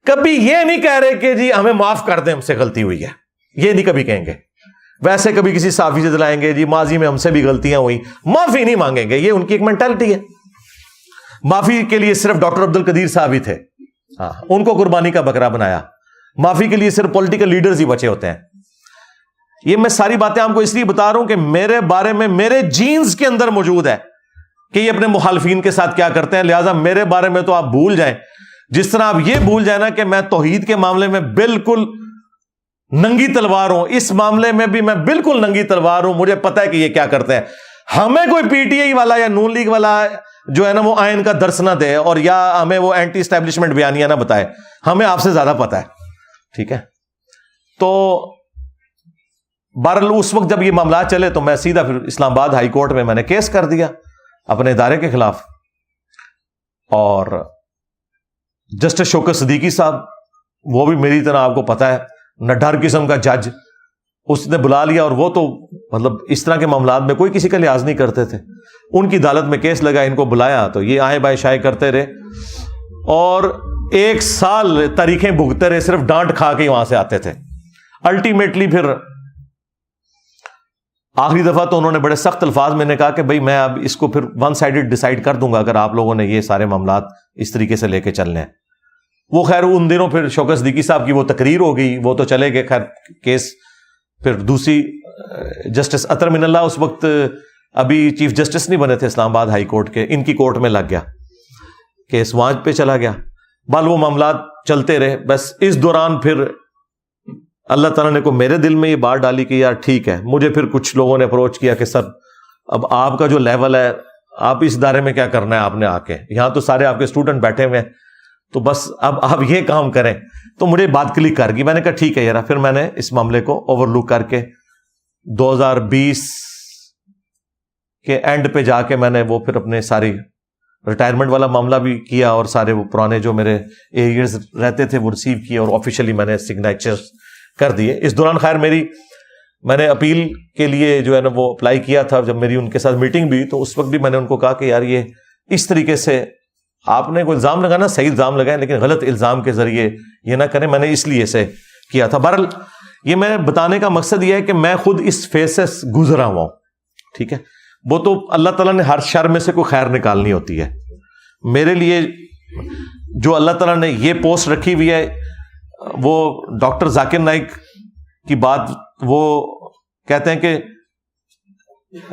کبھی یہ نہیں کہہ رہے کہ جی ہمیں معاف کر دیں، ہم سے غلطی ہوئی ہے، یہ نہیں کبھی کہیں گے. ویسے کبھی کسی صحافی سے دلائیں گے جی ماضی میں ہم سے بھی غلطیاں ہوئی، معافی نہیں مانگیں گے. یہ ان کی ایک مینٹالٹی ہے. معافی کے لیے صرف ڈاکٹر عبد القدیر صاحب ہی تھے، ہاں ان کو قربانی کا بکرا بنایا. معافی کے لیے صرف پولیٹیکل لیڈرز ہی بچے ہوتے ہیں. یہ میں ساری باتیں آپ کو اس لیے بتا رہا ہوں کہ میرے بارے میں میرے جینز کے اندر موجود ہے کہ یہ اپنے مخالفین کے ساتھ کیا کرتے ہیں. لہٰذا میرے بارے میں تو آپ بھول جائیں، جس طرح آپ یہ بھول جائیں نا کہ میں توحید کے معاملے میں بالکل ننگی تلوار ہوں، اس معاملے میں بھی میں بالکل ننگی تلوار ہوں. مجھے پتا ہے کہ یہ کیا کرتے ہیں. ہمیں کوئی پی ٹی آئی والا یا نون لیگ والا جو ہے نا وہ آئین کا درس نہ دے اور یا ہمیں وہ اینٹی اسٹیبلشمنٹ بیانیہ نہ بتائے، ہمیں آپ سے زیادہ پتا ہے. ٹھیک ہے، تو بہرحال اس وقت جب یہ معاملات چلے تو میں سیدھا پھر اسلام آباد ہائی کورٹ میں نے کیس کر دیا اپنے ادارے کے خلاف. اور جسٹس شوکت صدیقی صاحب، وہ بھی میری طرح آپ کو پتا ہے نڈر قسم کا جج، اس نے بلا لیا. اور وہ تو مطلب اس طرح کے معاملات میں کوئی کسی کا لحاظ نہیں کرتے تھے. ان کی عدالت میں کیس لگا، ان کو بلایا تو یہ آئے بائیں شائع کرتے رہے اور 1 سال تاریخیں بھگتے رہے، صرف ڈانٹ کھا کے وہاں سے آتے تھے. الٹیمیٹلی پھر آخری دفعہ تو انہوں نے بڑے سخت الفاظ میں نے کہا کہ بھائی میں اب اس کو پھر ون سائیڈڈ ڈیسائیڈ کر دوں گا اگر آپ لوگوں نے یہ سارے معاملات اس طریقے سے لے کے چلنے ہیں. وہ خیر ان دنوں پھر شوکت صدیقی صاحب کی وہ تقریر ہو گئی, وہ تو چلے گئے خیر کیس. پھر دوسری جسٹس اطہر من اللہ اس وقت ابھی چیف جسٹس نہیں بنے تھے اسلام آباد ہائی کورٹ کے, ان کی کورٹ میں لگ گیا, کیس وہاں پہ چلا گیا. بال وہ معاملات چلتے رہے. بس اس دوران پھر اللہ تعالیٰ نے کو میرے دل میں یہ بات ڈالی کہ یار ٹھیک ہے. مجھے پھر کچھ لوگوں نے اپروچ کیا کہ سر اب آپ کا جو لیول ہے, آپ اس ادارے میں کیا کرنا ہے, آپ نے آ کے یہاں تو سارے آپ کے اسٹوڈنٹ بیٹھے ہوئے ہیں, تو بس اب آپ یہ کام کریں. تو مجھے بات کلک کر گئی. میں نے کہا ٹھیک ہے یار. پھر میں نے اس معاملے کو اوور لک کر کے 2020 کے اینڈ پہ جا کے میں نے وہ پھر اپنے ساری ریٹائرمنٹ والا معاملہ بھی کیا, اور سارے وہ پرانے جو میرے ایریئرز رہتے تھے وہ ریسیو کیے, اور آفیشیلی میں نے سگنیچر کر دیے. اس دوران خیر میں نے اپیل کے لیے جو ہے نا وہ اپلائی کیا تھا. جب میری ان کے ساتھ میٹنگ بھی, تو اس وقت بھی میں نے ان کو کہا کہ یار یہ اس طریقے سے آپ نے کوئی الزام لگانا, صحیح الزام لگائیں, لیکن غلط الزام کے ذریعے یہ نہ کریں. میں نے اس لیے سے کیا تھا. بہرحال یہ میں بتانے کا مقصد یہ ہے کہ میں خود اس فیز سے گزرا ہوا ہوں. ٹھیک ہے, وہ تو اللہ تعالیٰ نے ہر شر میں سے کوئی خیر نکالنی ہوتی ہے. میرے لیے جو اللہ تعالیٰ نے یہ پوسٹ رکھی ہوئی ہے, وہ ڈاکٹر ذاکر نائک کی بات وہ کہتے ہیں کہ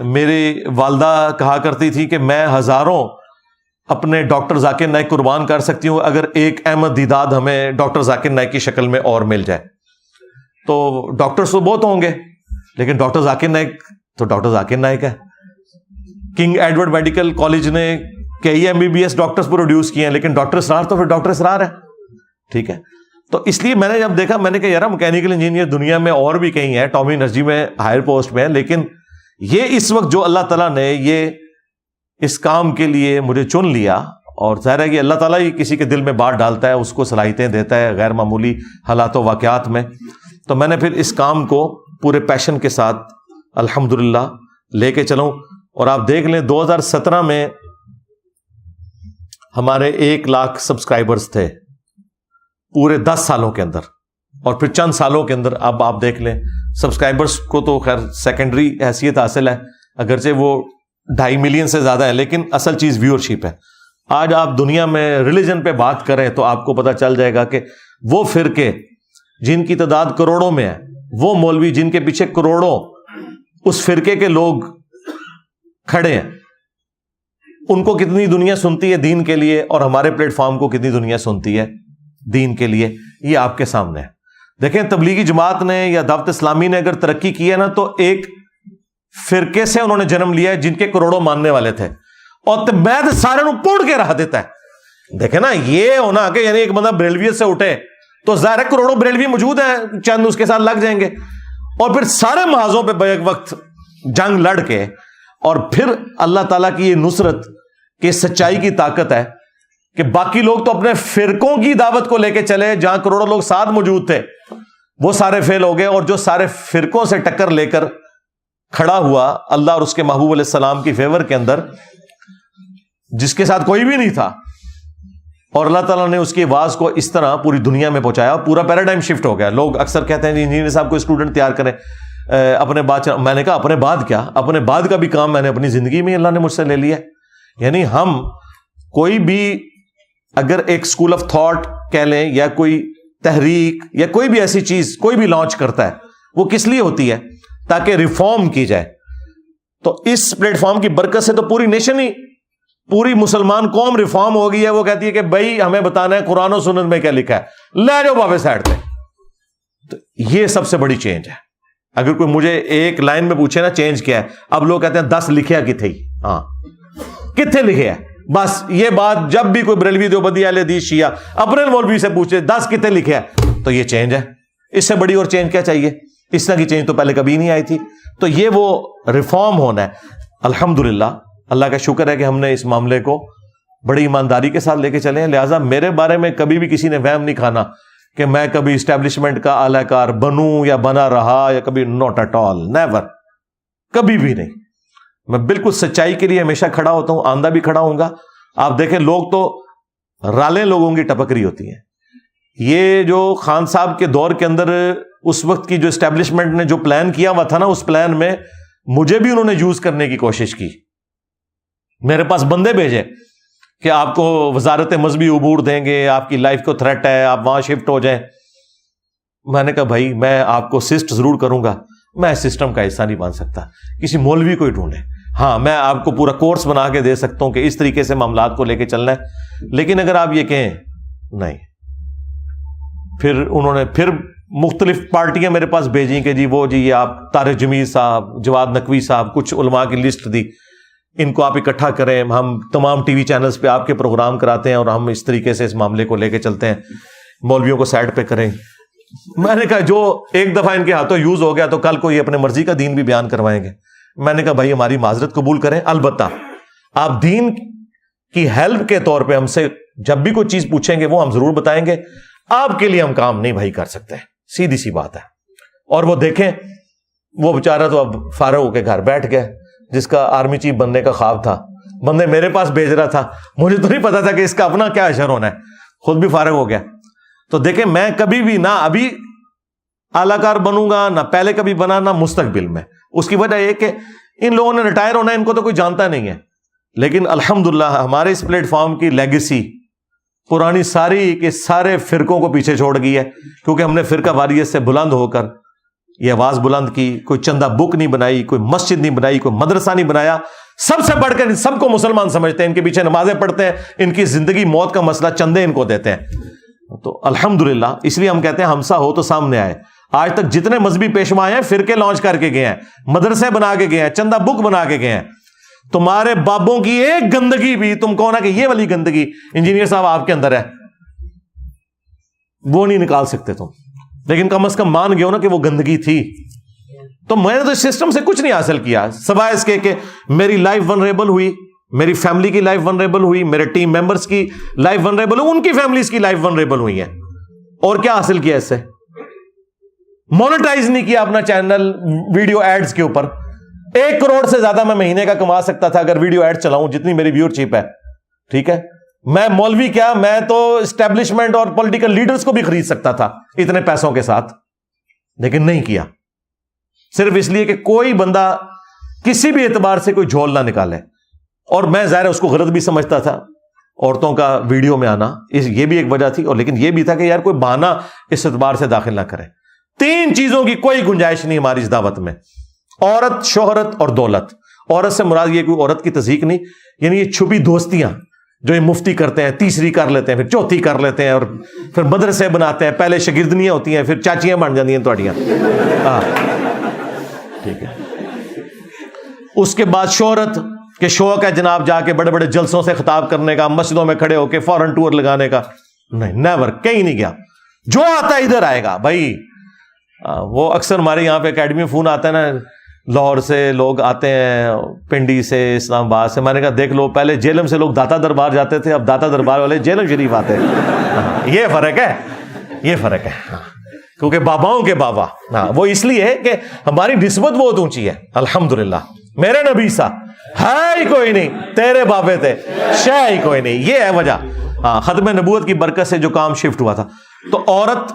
میری والدہ کہا کرتی تھی کہ میں ہزاروں اپنے ڈاکٹر ذاکر نائک قربان کر سکتی ہوں اگر ایک احمد دیداد ہمیں ڈاکٹر ذاکر نائک کی شکل میں اور مل جائے. تو ڈاکٹرز تو بہت ہوں گے, لیکن ڈاکٹر ذاکر نائک تو ڈاکٹر ذاکر نائک ہے. کنگ ایڈورڈ میڈیکل کالج نے کئی MBBS ڈاکٹرز پروڈیوس کیے ہیں, لیکن ڈاکٹر اسرار تو پھر ڈاکٹر اسرار ہے. ٹھیک ہے, تو اس لیے میں نے جب دیکھا میں نے کہا یار میکینیکل انجینئر دنیا میں اور بھی کہیں ہیں, اٹامی انرجی میں ہائر پوسٹ میں ہے, لیکن یہ اس وقت جو اللہ تعالیٰ نے یہ اس کام کے لیے مجھے چن لیا, اور ظاہر ہے کہ اللہ تعالیٰ ہی کسی کے دل میں بات ڈالتا ہے, اس کو صلاحیتیں دیتا ہے غیر معمولی حالات و واقعات میں. تو میں نے پھر اس کام کو پورے پیشن کے ساتھ الحمدللہ لے کے چلوں. اور آپ دیکھ لیں 2017 میں ہمارے 1 لاکھ سبسکرائبرز تھے پورے 10 سالوں کے اندر, اور پھر چند سالوں کے اندر اب آپ دیکھ لیں سبسکرائبرز کو تو خیر سیکنڈری حیثیت حاصل ہے, اگرچہ وہ 2.5 ملین سے زیادہ ہے, لیکن اصل چیز ویورشپ ہے. آج آپ دنیا میں ریلیجن پہ بات کریں تو آپ کو پتہ چل جائے گا کہ وہ فرقے جن کی تعداد کروڑوں میں ہے, وہ مولوی جن کے پیچھے کروڑوں اس فرقے کے لوگ کھڑے ہیں, ان کو کتنی دنیا سنتی ہے دین کے لیے, اور ہمارے پلیٹ فارم کو کتنی دنیا سنتی ہے دین کے لیے, یہ آپ کے سامنے ہے. دیکھیں تبلیغی جماعت نے یا دعوت اسلامی نے اگر ترقی کی ہے نا, تو ایک فرقے سے انہوں نے جنم لیا ہے جن کے کروڑوں ماننے والے تھے, اور میں سارے نو پوڑ کے رہا دیتا ہے. دیکھیں نا یہ ہونا کہ یعنی ایک بندہ بریلویت سے اٹھے تو ظاہر ہے کروڑوں بریلوی موجود ہیں, چند اس کے ساتھ لگ جائیں گے, اور پھر سارے محاذوں پہ بیک وقت جنگ لڑ کے, اور پھر اللہ تعالیٰ کی یہ نصرت کہ سچائی کی طاقت ہے کہ باقی لوگ تو اپنے فرقوں کی دعوت کو لے کے چلے, جہاں کروڑوں لوگ ساتھ موجود تھے وہ سارے فیل ہو گئے, اور جو سارے فرقوں سے ٹکر لے کر کھڑا ہوا اللہ اور اس کے محبوب علیہ السلام کی فیور کے اندر, جس کے ساتھ کوئی بھی نہیں تھا, اور اللہ تعالیٰ نے اس کی آواز کو اس طرح پوری دنیا میں پہنچایا, پورا پیراڈائم شفٹ ہو گیا. لوگ اکثر کہتے ہیں انجینئر صاحب کو اسٹوڈنٹ تیار کریں اپنے بعد, میں نے کہا اپنے بعد کیا, اپنے بعد کا بھی کام میں نے اپنی زندگی میں اللہ نے مجھ سے لے لیا. یعنی ہم کوئی بھی اگر ایک اسکول آف تھاٹ کہہ لیں, یا کوئی تحریک, یا کوئی بھی ایسی چیز کوئی بھی لانچ کرتا ہے, وہ کس لیے ہوتی ہے؟ تاکہ ریفارم کی جائے. تو اس پلیٹ فارم کی برکت سے تو پوری نیشن ہی, پوری مسلمان قوم ریفارم ہو گئی ہے. وہ کہتی ہے کہ بھائی ہمیں بتانا ہے قرآن و سنت میں کیا لکھا ہے, لے جاؤ بابے سائڈ پہ. تو یہ سب سے بڑی چینج ہے. اگر کوئی مجھے ایک لائن میں پوچھے نا چینج کیا ہے, اب لوگ کہتے ہیں 10 لکھیا کتھے ہی, ہاں کتنے لکھے ہے, بس یہ بات جب بھی کوئی بریلوی دیوبندی اہل حدیث شیعہ اپنے مولوی سے پوچھے 10 کتنے لکھے ہے, تو یہ چینج ہے. اس سے بڑی اور چینج کیا چاہیے؟ اس طرح کی چینج تو پہلے کبھی نہیں آئی تھی. تو یہ وہ ریفارم ہونا ہے. الحمدللہ اللہ کا شکر ہے کہ ہم نے اس معاملے کو بڑی ایمانداری کے ساتھ لے کے چلے ہیں. لہٰذا میرے بارے میں کبھی بھی کسی نے وہم نہیں کھانا کہ میں کبھی اسٹیبلشمنٹ کا اعلی کار بنوں یا بنا رہا, یا کبھی ناٹ ایٹ آل, نیور, کبھی بھی نہیں. میں بالکل سچائی کے لیے ہمیشہ کھڑا ہوتا ہوں, آندہ بھی کھڑا ہوں گا. آپ دیکھیں لوگ تو رالیں لوگوں کی ٹپک رہی ہوتی ہیں. یہ جو خان صاحب کے دور کے اندر اس وقت کی جو اسٹیبلشمنٹ نے جو پلان کیا ہوا تھا نا, اس پلان میں مجھے بھی انہوں نے یوز کرنے کی کوشش کی. میرے پاس بندے بھیجے کہ آپ کو وزارت مذہبی امور دیں گے, آپ کی لائف کو تھریٹ ہے, آپ وہاں شفٹ ہو جائیں. میں نے کہا بھائی میں آپ کو اسسٹ ضرور کروں گا, میں سسٹم کا حصہ نہیں بن سکتا, کسی مولوی کو ہی ڈھونڈیں. ہاں میں آپ کو پورا کورس بنا کے دے سکتا ہوں کہ اس طریقے سے معاملات کو لے کے چلنا ہے, لیکن اگر آپ یہ کہیں نہیں. پھر انہوں نے پھر مختلف پارٹیاں میرے پاس بھیجیں کہ جی وہ جی یہ آپ طارق جمیل صاحب, جواد نقوی صاحب, کچھ علماء کی لسٹ دی, ان کو آپ اکٹھا کریں, ہم تمام ٹی وی چینلز پہ آپ کے پروگرام کراتے ہیں اور ہم اس طریقے سے اس معاملے کو لے کے چلتے ہیں, مولویوں کو سائڈ پہ کریں. میں نے کہا جو ایک دفعہ ان کے ہاتھوں یوز ہو گیا تو کل کو یہ اپنے مرضی کا دین بھی بیان کروائیں گے. میں نے کہا بھائی ہماری معذرت قبول کریں, البتہ آپ دین کی ہیلپ کے طور پہ ہم سے جب بھی کوئی چیز پوچھیں گے وہ ہم ضرور بتائیں گے, آپ کے لیے ہم کام نہیں بھائی کر سکتے, سیدھی سی بات ہے. اور وہ دیکھیں وہ بیچارہ تو اب فارغ ہو کے گھر بیٹھ گیا, جس کا آرمی چیف بننے کا خواب تھا, بندے میرے پاس بھیج رہا تھا, مجھے تو نہیں پتا تھا کہ اس کا اپنا کیا اشر ہونا ہے, خود بھی فارغ ہو گیا. تو دیکھیں میں کبھی بھی نہ ابھی اعلی کار بنوں گا, نہ پہلے کبھی بنا, نہ مستقبل میں. اس کی وجہ یہ کہ ان لوگوں نے ریٹائر ہونا ہے, ان کو تو کوئی جانتا نہیں ہے, لیکن الحمدللہ ہمارے اس پلیٹ فارم کی لیگیسی پرانی ساری کے سارے فرقوں کو پیچھے چھوڑ گئی ہے, کیونکہ ہم نے فرقہ واریت سے بلند ہو کر یہ آواز بلند کی. کوئی چندہ بک نہیں بنائی, کوئی مسجد نہیں بنائی, کوئی مدرسہ نہیں بنایا, سب سے بڑھ کر سب کو مسلمان سمجھتے ہیں, ان کے پیچھے نمازیں پڑھتے ہیں, ان کی زندگی موت کا مسئلہ چندے ان کو دیتے ہیں. تو الحمدللہ اس لیے ہم کہتے ہیں ہمسا ہو تو سامنے آئے. آج تک جتنے مذہبی پیشوا ہیں فرقے لانچ کر کے گئے ہیں, مدرسے بنا کے گئے ہیں, چندہ بک بنا کے گئے ہیں. تمہارے بابوں کی ایک گندگی بھی تم کہو نا کہ یہ والی گندگی انجینئر صاحب آپ کے اندر ہے, وہ نہیں نکال سکتے تم, لیکن کم از کم مان گئے ہو نا کہ وہ گندگی تھی. تو میں نے تو اس سسٹم سے کچھ نہیں حاصل کیا سوائے اس کے کہ میری لائف ونریبل ہوئی, میری فیملی کی لائف ونریبل ہوئی, میرے ٹیم ممبرز کی لائف ونریبل ہوئی, ان کی فیملیز کی لائف ونریبل ہوئی ہیں. اور کیا حاصل کیا اس سے؟ مونیٹائز نہیں کیا اپنا چینل ویڈیو ایڈز کے اوپر. 1 کروڑ سے زیادہ میں مہینے کا کما سکتا تھا اگر ویڈیو ایڈ چلاؤں, جتنی میری ویور شپ ہے. ٹھیک ہے, میں مولوی کیا, میں تو اسٹیبلشمنٹ اور پولیٹیکل لیڈرز کو بھی خرید سکتا تھا اتنے پیسوں کے ساتھ, لیکن نہیں کیا. صرف اس لیے کہ کوئی بندہ کسی بھی اعتبار سے کوئی جھول نہ نکالے. اور میں ظاہر اس کو غلط بھی سمجھتا تھا عورتوں کا ویڈیو میں آنا, یہ بھی ایک وجہ تھی. اور لیکن یہ بھی تھا کہ یار کوئی بہانہ اس اعتبار سے داخل نہ کرے. 3 چیزوں کی کوئی گنجائش نہیں ہماری اس دعوت میں, عورت, شہرت اور دولت. عورت سے مراد یہ کوئی عورت کی تضحیک نہیں, یعنی یہ چھپی دوستیاں جو یہ مفتی کرتے ہیں, تیسری کر لیتے ہیں, پھر چوتھی کر لیتے ہیں, اور پھر مدرسے بناتے ہیں, پہلے شاگردنیاں ہوتی ہیں, پھر چاچیاں بن جاتی ہیں تھوڑیاں. ٹھیک ہے. اس کے بعد شہرت کہ شوق ہے جناب جا کے بڑے بڑے جلسوں سے خطاب کرنے کا, مسجدوں میں کھڑے ہو کے فورن ٹور لگانے کا. نہیں, نیور, کہیں نہیں گیا. جو آتا ہے ادھر آئے گا بھائی. وہ اکثر ہمارے یہاں پہ اکیڈمی میں فون آتا ہے نا, لاہور سے لوگ آتے ہیں, پنڈی سے, اسلام آباد سے. میں نے کہا دیکھ لو, پہلے جیلم سے لوگ داتا دربار جاتے تھے, اب داتا دربار والے جیلم شریف آتے ہیں. یہ فرق ہے, یہ فرق ہے. کیونکہ باباؤں کے بابا, وہ اس لیے ہے کہ ہماری نسبت بہت اونچی ہے. الحمدللہ میرے نبی سا ہے ہی کوئی نہیں, تیرے بابے تھے شے ہی کوئی نہیں. یہ ہے وجہ. ختم نبوت کی برکت سے جو کام شفٹ ہوا تھا. تو عورت,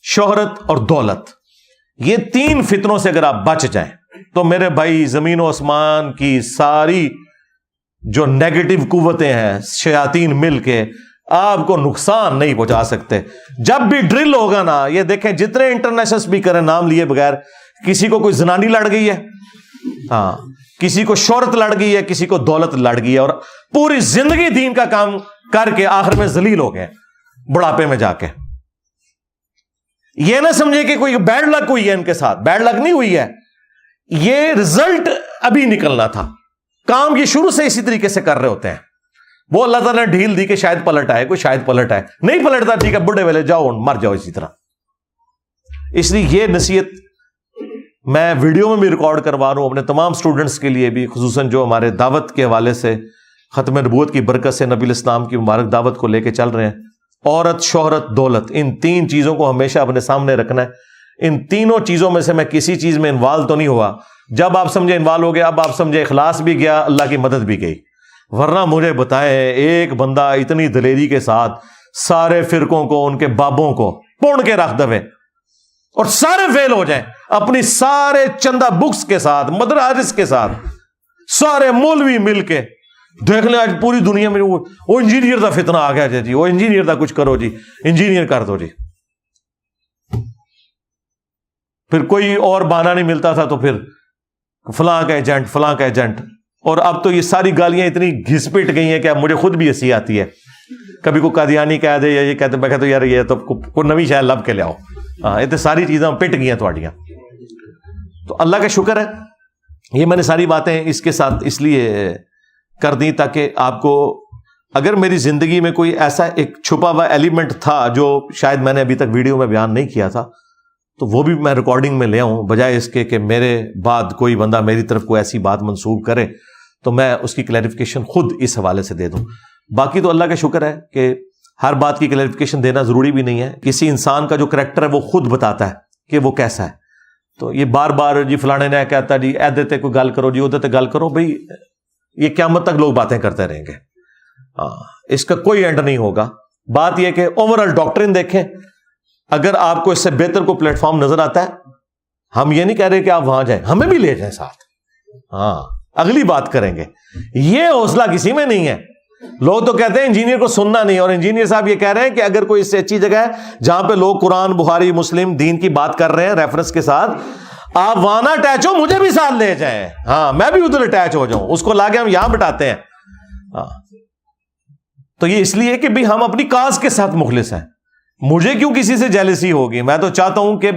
شہرت اور دولت, یہ 3 فتنوں سے اگر آپ بچ جائیں تو میرے بھائی زمین و آسمان کی ساری جو نیگیٹو قوتیں ہیں, شیاطین مل کے آپ کو نقصان نہیں پہنچا سکتے. جب بھی ڈرل ہوگا نا, یہ دیکھیں جتنے انٹرنیشنل اسپیکر ہیں نام لیے بغیر, کسی کو کوئی زنانی لڑ گئی ہے, کسی کو شہرت لڑ گئی ہے, کسی کو دولت لڑ گئی ہے, اور پوری زندگی دین کا کام کر کے آخر میں ذلیل ہو گئے بڑھاپے میں جا کے. یہ نہ سمجھے کہ کوئی بیڈ لک ہوئی ہے ان کے ساتھ, بیڈ لک نہیں ہوئی ہے, یہ رزلٹ ابھی نکلنا تھا. کام یہ شروع سے اسی طریقے سے کر رہے ہوتے ہیں. وہ اللہ تعالیٰ نے ڈھیل دی کہ شاید پلٹ آئے, کوئی شاید پلٹ آئے, نہیں پلٹتا ٹھیک ہے, بڑھے ویلے جاؤ مر جاؤ اسی طرح. اس لیے یہ نصیحت میں ویڈیو میں بھی ریکارڈ کروا رہا ہوں اپنے تمام سٹوڈنٹس کے لیے بھی, خصوصاً جو ہمارے دعوت کے حوالے سے ختم نبوت کی برکت سے نبی الاسلام کی مبارک دعوت کو لے کے چل رہے ہیں. عورت, شہرت, دولت, ان 3 چیزوں کو ہمیشہ اپنے سامنے رکھنا ہے. ان تینوں چیزوں میں سے میں کسی چیز میں انوالو تو نہیں ہوا. جب آپ سمجھے انوالو ہو گیا, اب آپ سمجھے اخلاص بھی گیا, اللہ کی مدد بھی گئی. ورنہ مجھے بتائیں ایک بندہ اتنی دلیری کے ساتھ سارے فرقوں کو, ان کے بابوں کو پون کے رکھ دوے اور سارے فیل ہو جائیں, اپنی سارے چندہ بکس کے ساتھ، مدارس کے ساتھ، سارے مولوی مل کے دیکھ لیں آج پوری دنیا میں وہ انجینئر دا فتنہ آ گیا جی، وہ انجینئر دا کچھ کرو جی، انجینئر کر دو جی. پھر کوئی اور بہانہ نہیں ملتا تھا تو پھر فلاں کا ایجنٹ، فلاں کا ایجنٹ. اور اب تو یہ ساری گالیاں اتنی گھس پٹ گئی ہیں کہ اب مجھے خود بھی ہنسی آتی ہے. کبھی کوئی قادیانی کہہ دے یا یہ کہتے، میں کہتا ہوں یار یہ تو کوئی نوی شاید لب کے لے آؤ. ہاں یہ تو ساری چیزیں پٹ گئی ہیں تھوڑیاں. تو اللہ کا شکر ہے، یہ میں نے ساری باتیں اس کے ساتھ اس لیے کر دی تاکہ آپ کو، اگر میری زندگی میں کوئی ایسا ایک چھپا ہوا ایلیمنٹ تھا جو شاید میں نے ابھی تک ویڈیو میں بیان نہیں کیا تھا، تو وہ بھی میں ریکارڈنگ میں لے آؤں، بجائے اس کے کہ میرے بعد کوئی بندہ میری طرف کوئی ایسی بات منسوب کرے تو میں اس کی کلیریفیکیشن خود اس حوالے سے دے دوں. باقی تو اللہ کا شکر ہے کہ ہر بات کی کلیریفیکیشن دینا ضروری بھی نہیں ہے. کسی انسان کا جو کریکٹر ہے وہ خود بتاتا ہے کہ وہ کیسا ہے. تو یہ بار بار جی فلانے نے کہتا جی ایدے تے کوئی گل کرو جی ادھر تے گل کرو، بھائی یہ قیامت تک لوگ باتیں کرتے رہیں گے. اس کا کوئی اینڈ نہیں ہوگا. بات یہ کہ اوورآل ڈاکٹرن دیکھیں، اگر آپ کو اس سے بہتر کوئی پلیٹ فارم نظر آتا ہے، ہم یہ نہیں کہہ رہے کہ آپ وہاں جائیں، ہمیں بھی لے جائیں ساتھ. ہاں اگلی بات کریں گے. یہ حوصلہ کسی میں نہیں ہے. لوگ تو کہتے ہیں انجینئر کو سننا نہیں، اور انجینئر صاحب یہ کہہ رہے ہیں کہ اگر کوئی اس سے اچھی جگہ ہے جہاں پہ لوگ قرآن، بخاری، مسلم، دین کی بات کر رہے ہیں ریفرنس کے ساتھ، آپ وہاں نہ اٹیچ ہو، مجھے بھی ساتھ لے جائیں. ہاں میں بھی ادھر اٹیچ ہو جاؤں، اس کو لا کے ہم یہاں بٹاتے ہیں. ہاں تو یہ اس لیے کہ بھی ہم اپنی کاز کے ساتھ مخلص ہیں. مجھے کیوں کسی سے جیلسی ہوگی؟ میں تو چاہتا ہوں کہ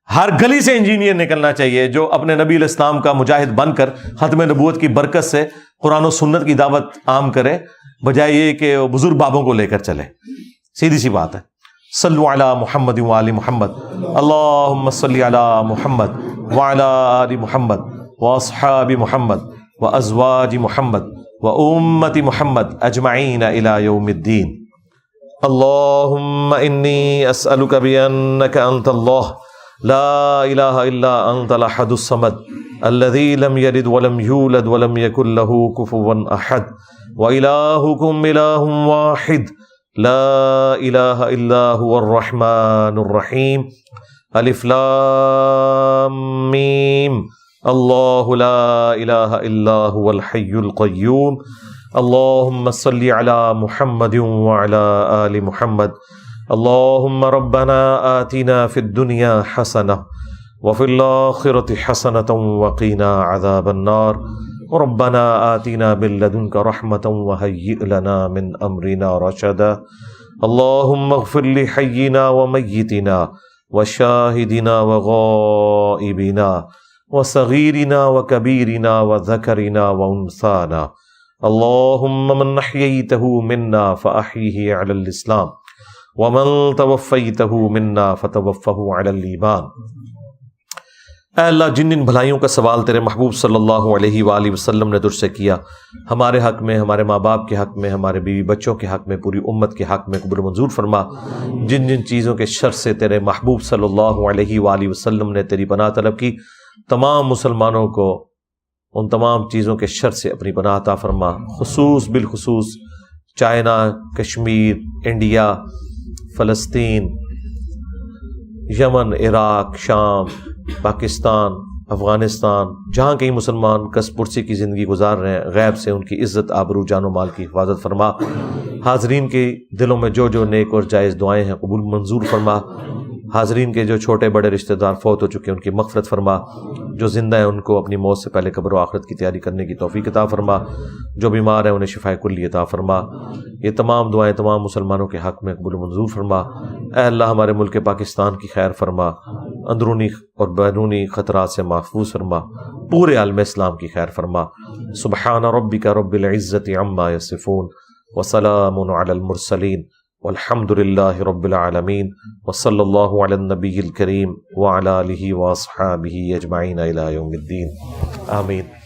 ہر گلی سے انجینئر نکلنا چاہیے جو اپنے نبی علیہ السلام کا مجاہد بن کر ختم نبوت کی برکت سے قرآن و سنت کی دعوت عام کرے، بجائے یہ کہ بزرگ بابوں کو لے کر چلے. سیدھی سی بات ہے. صلو علی محمد وآل محمد، اللہم صلی علی محمد وعلی آل محمد واصحاب محمد وازواج محمد وامت محمد اجمعین الی یوم الدین. اللہم انی اسألک بانک انت اللہ لا الہ الا انت الاحد الصمد الذی لم یلد ولم یولد ولم یکن له کفوا احد وإلہکم الہ واحد لا الہ الا هو الرحمن الرحیم. الف لام میم. اللہ لا الہ الا هو الحی القیوم. اللہم صلی علی محمد وعلی آل محمد. اللہم ربنا آتنا فی الدنیا حسنہ وفی الآخرۃ حسنۃ وقنا عذاب النار. ربنا آتنا من لدنک رحمۃ وہیئ لنا من امرنا رشدا. اللہم اغفر لحینا ومیتنا وشاہدنا وغائبنا وصغیرنا وکبیرنا وذکرنا وانثانا. اللہم من احییتہ منا فاحیہ علی الاسلام ومن توفیتہ منا فتوفہ علی الایمان. اے اللہ، جن جن بھلائیوں کا سوال تیرے محبوب صلی اللہ علیہ وآلہ وسلم نے تجھ سے کیا، ہمارے حق میں، ہمارے ماں باپ کے حق میں، ہمارے بیوی بچوں کے حق میں، پوری امت کے حق میں قبول منظور فرما. جن جن چیزوں کے شر سے تیرے محبوب صلی اللہ علیہ وآلہ وسلم نے تیری پناہ طلب کی، تمام مسلمانوں کو ان تمام چیزوں کے شر سے اپنی پناہ عطا فرما. بالخصوص چائنا، کشمیر، انڈیا، فلسطین، یمن، عراق، شام، پاکستان، افغانستان، جہاں کئی مسلمان کس پرسی کی زندگی گزار رہے ہیں، غیب سے ان کی عزت، آبرو، جان و مال کی حفاظت فرما. حاضرین کے دلوں میں جو جو نیک اور جائز دعائیں ہیں قبول منظور فرما. حاضرین کے جو چھوٹے بڑے رشتہ دار فوت ہو چکے ان کی مغفرت فرما. جو زندہ ہیں ان کو اپنی موت سے پہلے قبر و آخرت کی تیاری کرنے کی توفیق عطا فرما. جو بیمار ہیں انہیں شفائے کلی عطا فرما. یہ تمام دعائیں تمام مسلمانوں کے حق میں قبول منظور فرما. اے اللہ، ہمارے ملک پاکستان کی خیر فرما، اندرونی اور بیرونی خطرات سے محفوظ فرما، پورے عالم اسلام کی خیر فرما. سبحان ربک رب العزت عما یصفون وسلام علی المرسلین والحمد للہ رب العالمین وصلی اللہ علی النبی الکریم وعلی آلہ واصحابہ اجمعین الی یوم الدین. آمین.